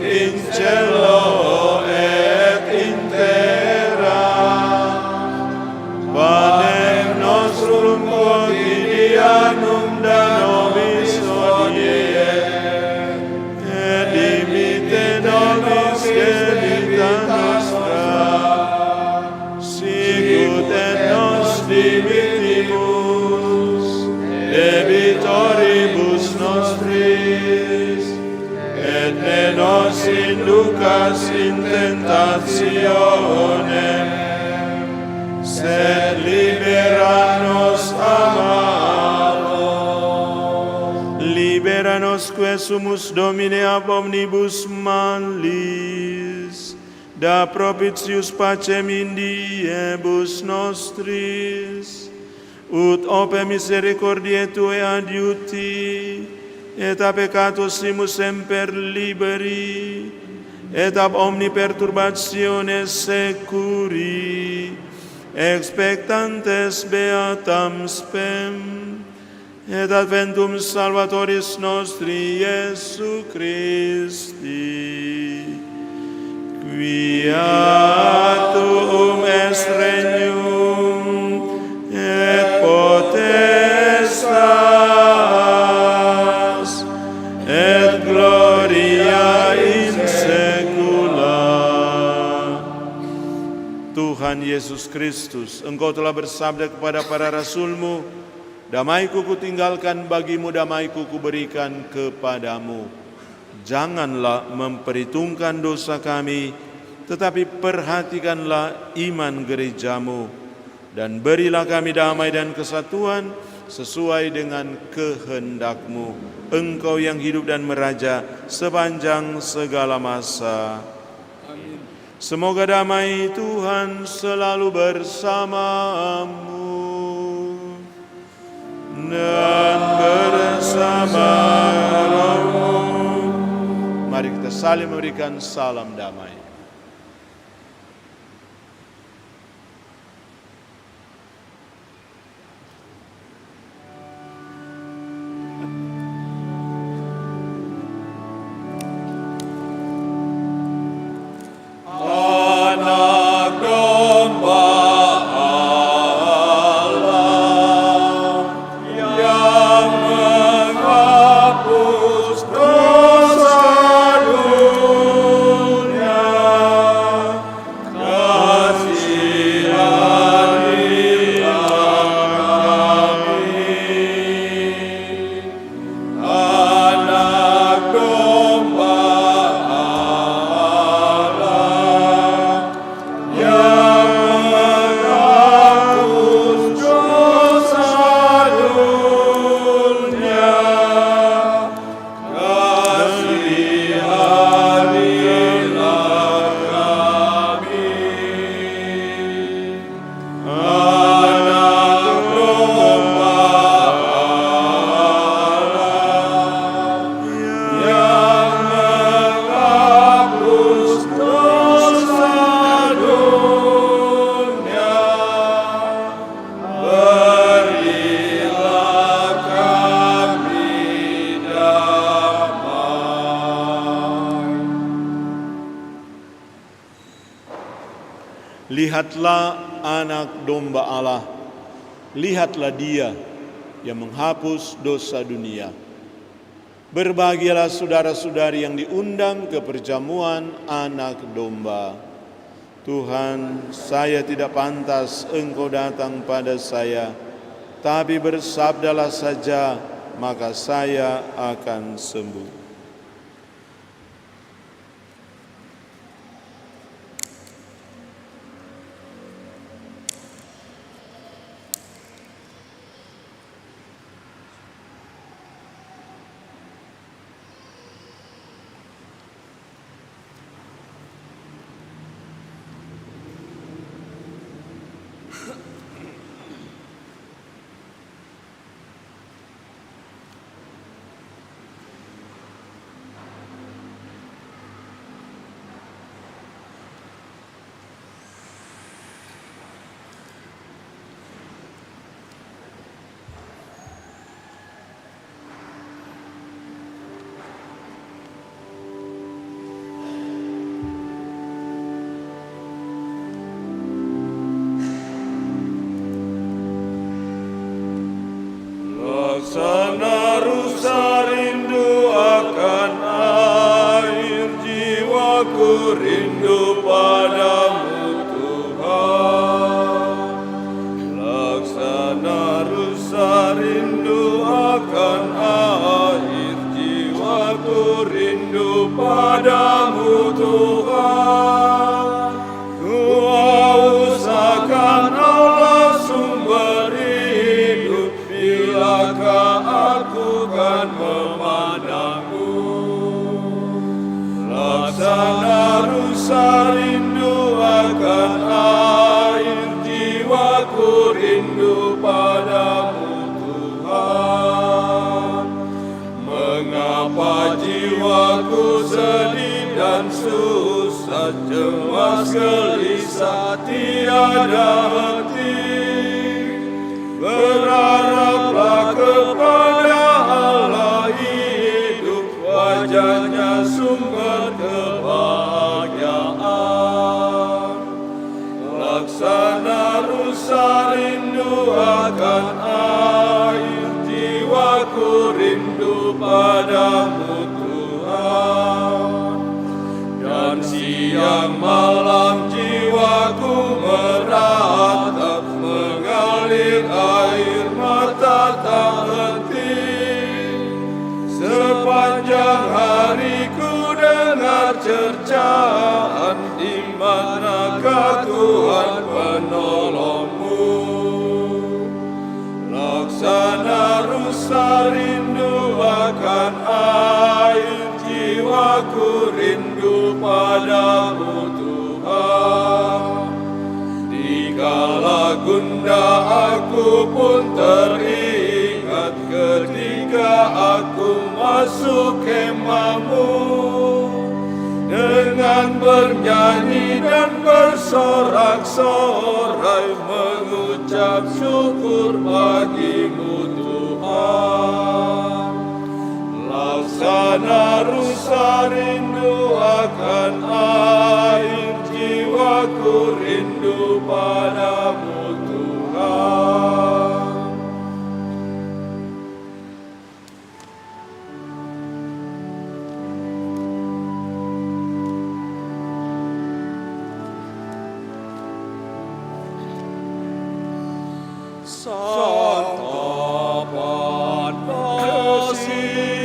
in cielo et in terra. Panem nostrum quotidianum da nobis hodie, et dimitte nobis debita nostra, sicut et nos dimittimus debitoribus nostris, et ne nos inducas in tentationem, sed libera nos a malo. Libera nosque sumus Domine ab omnibus malis, da propitius pacem in diebus nostris, ut ope misericordiae Tue adiuti, et a peccatus simus semper liberi, et ab omni perturbatione securi, expectantes beatam spem, et adventum Salvatoris nostri Iesu Christi, quia tuum est regnum et potestas et gloria in saecula. Tuhan Yesus Kristus, Engkau telah bersabda kepada para rasul-Mu, damai-Ku kutinggalkan bagimu, damai-Ku kuberikan kepadamu. Janganlah memperhitungkan dosa kami, tetapi perhatikanlah iman gereja-Mu, dan berilah kami damai dan kesatuan sesuai dengan kehendak-Mu. Engkau yang hidup dan meraja sepanjang segala masa. Semoga damai Tuhan selalu bersamamu dan bersama rohmu. Mari kita saling memberikan salam damai. Lihatlah anak domba Allah, lihatlah Dia yang menghapus dosa dunia. Berbahagialah saudara-saudari yang diundang ke perjamuan anak domba. Tuhan, saya tidak pantas Engkau datang pada saya, tapi bersabdalah saja, maka saya akan sembuh. aku rindu padamu Tuhan. Laksana rusa rindu akan air, jiwaku rindu padamu Tuhan. Ku haus akan Allah sumber hidup, bilakah aku kan memandangmu. Laksana rusa rindu akan air, jiwaku rindu padamu Tuhan. Mengapa jiwaku sedih dan susah, cemas gelisah tiada henti? Berharaplah kepada Allah hidup, wajahnya sumber kebahagiaan. Laksana rusa rindu akan air, jiwaku rindu padamu Tuhan. Dan siang malam jiwaku meratap, mengalir air mata tak henti. Sepanjang hari ku dengar cercaan, di manakah Tuhan penolongmu? Laksana rusa rindu akan air, jiwaku rindu padamu Tuhan. Dikala gundah aku pun teringat, ketika aku masuk kemahmu. Dengan bernyanyi dan bersorak-sorai, mengucap syukur bagimu Tuhan. Laksana rusa rindu akan air, jiwaku rindu padamu Tuhan. Santapan pasiara,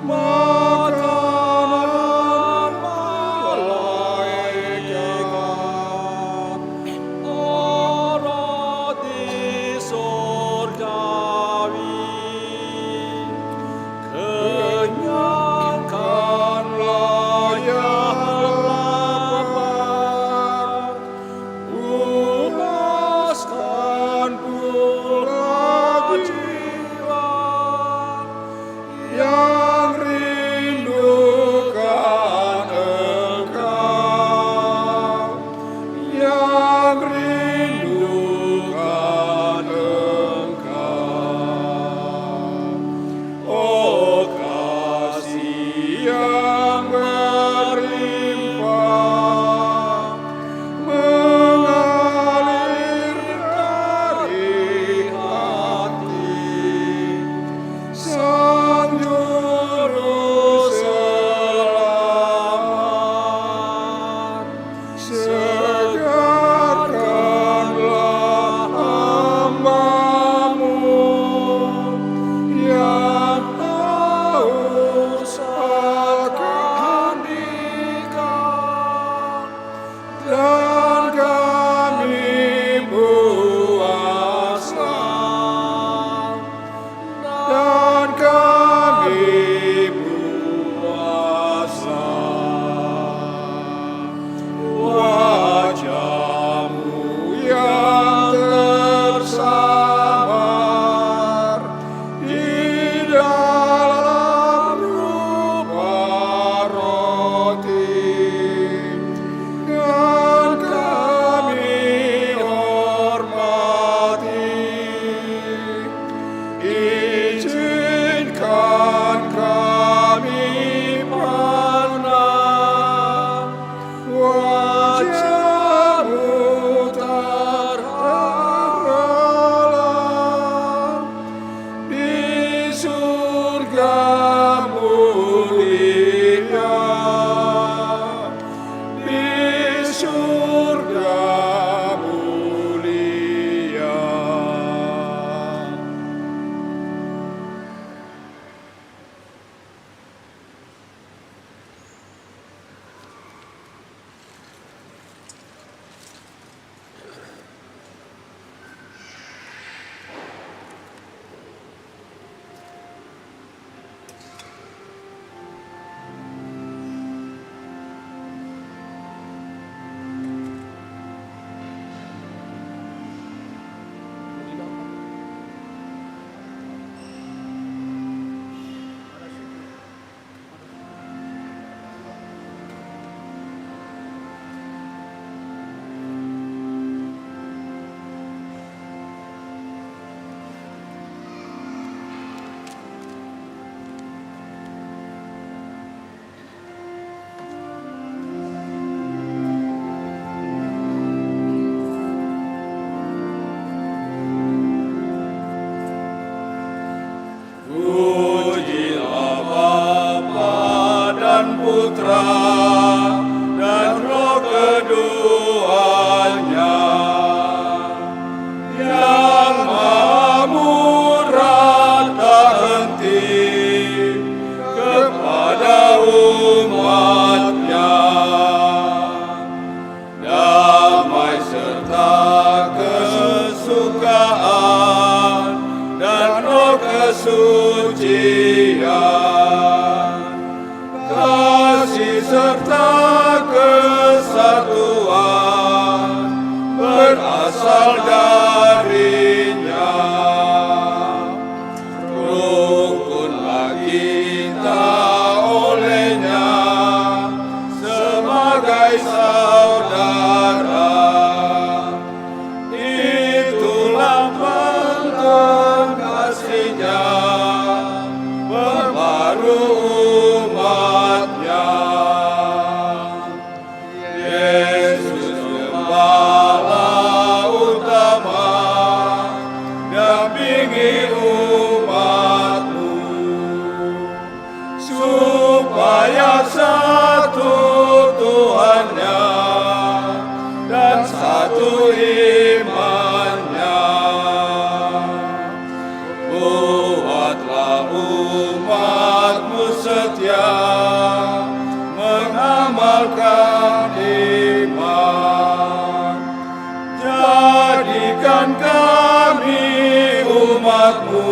makanan malaikat, arati sorgawi, kenyangkanlah yang lapar. Putra dan Roh keduanya, yang Maha Murah tak henti kepada umatnya, damai serta kesukaan dan roh kesucian, kasih serta kesatuan berasal darinya. Rukunlah kita olehnya sebagai saudara. Itulah bentuk kasihnya, membaru umatnya. Yesus Gembala utama, dampingi umatmu, supaya satu Tuhannya dan satu imannya. Buatlah umatmu setia mengamalkan iman. Jadikan kami umatmu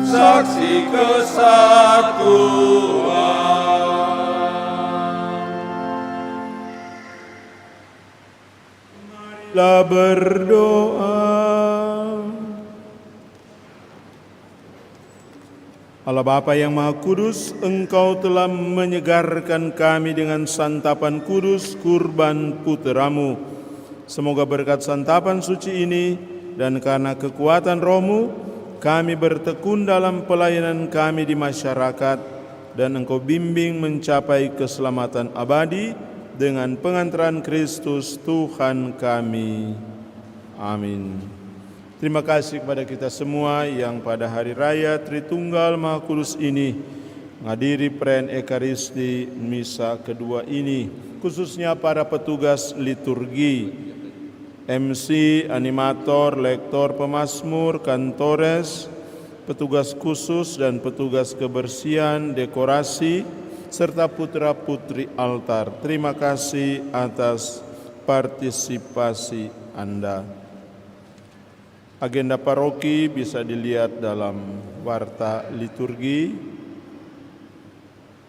saksi kesatuan. Marilah berdoa. Allah Bapa yang Maha Kudus, Engkau telah menyegarkan kami dengan santapan kudus kurban putra-Mu. Semoga berkat santapan suci ini dan karena kekuatan Roh-Mu, kami bertekun dalam pelayanan kami di masyarakat dan Engkau bimbing mencapai keselamatan abadi dengan pengantaran Kristus Tuhan kami. Amin. Terima kasih kepada kita semua yang pada hari raya Tritunggal Maha Kudus ini menghadiri perayaan Ekaristi Misa kedua ini, khususnya para petugas liturgi, MC, animator, lektor, pemazmur, kantores, petugas khusus dan petugas kebersihan, dekorasi, serta putra-putri altar. Terima kasih atas partisipasi Anda. Agenda paroki bisa dilihat dalam warta liturgi,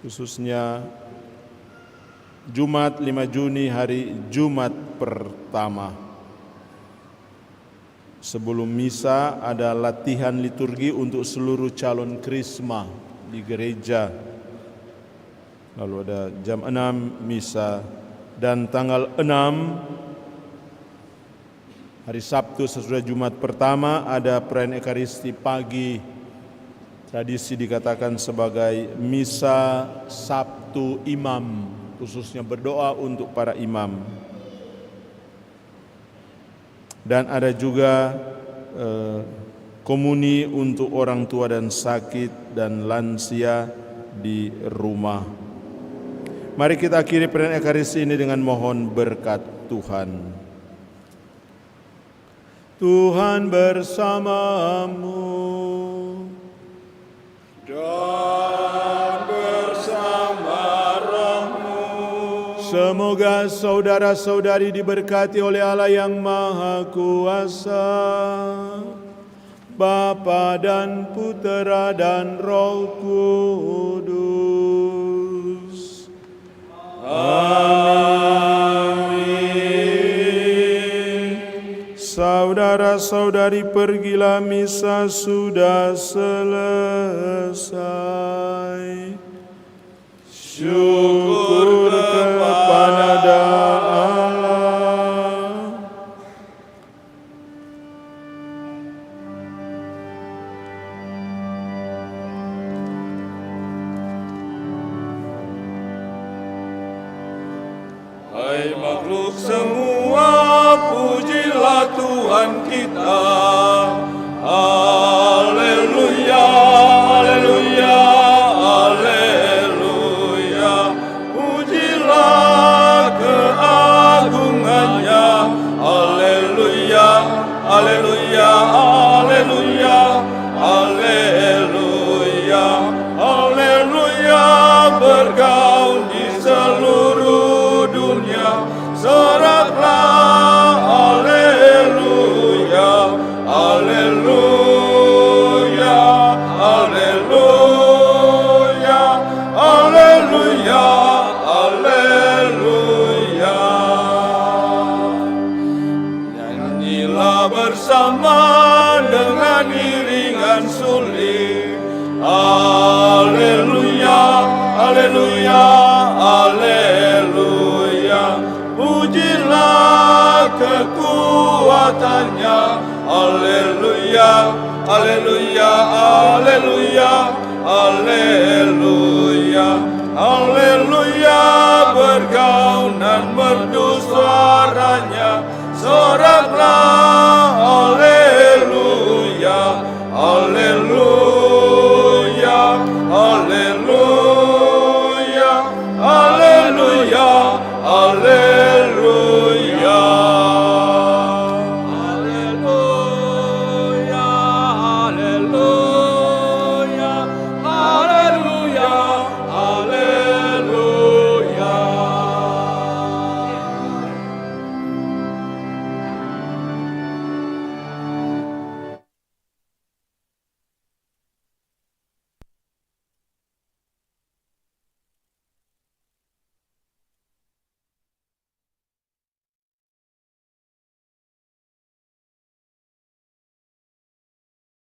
khususnya Jumat 5 Juni hari Jumat pertama. Sebelum misa ada latihan liturgi untuk seluruh calon krisma di gereja. Lalu ada jam 6 misa, dan tanggal 6 hari Sabtu sesudah Jumat pertama ada perayaan Ekaristi pagi. Tradisi dikatakan sebagai misa Sabtu Imam, khususnya berdoa untuk para imam. Dan ada juga komuni untuk orang tua dan sakit dan lansia di rumah. Mari kita akhiri perayaan Ekaristi ini dengan mohon berkat Tuhan. Tuhan bersamamu Dan bersama rohmu, Semoga saudara-saudari diberkati oleh Allah yang Maha Kuasa, Bapa dan Putera dan Roh Kudus. Amin. Saudara-saudari, pergilah, misa sudah selesai. Syukur kepada Allah. hai makhluk semua, pujilah Tuhan kita. Haleluya, haleluya, haleluya. bergaung di seluruh dunia. Soraklah, haleluya, haleluya, haleluya, haleluya, haleluya. Nyanyilah bersama dengan iringan suling. Haleluya, haleluya, haleluya. Pujilah kekuatannya. Haleluya, haleluya, haleluya, haleluya.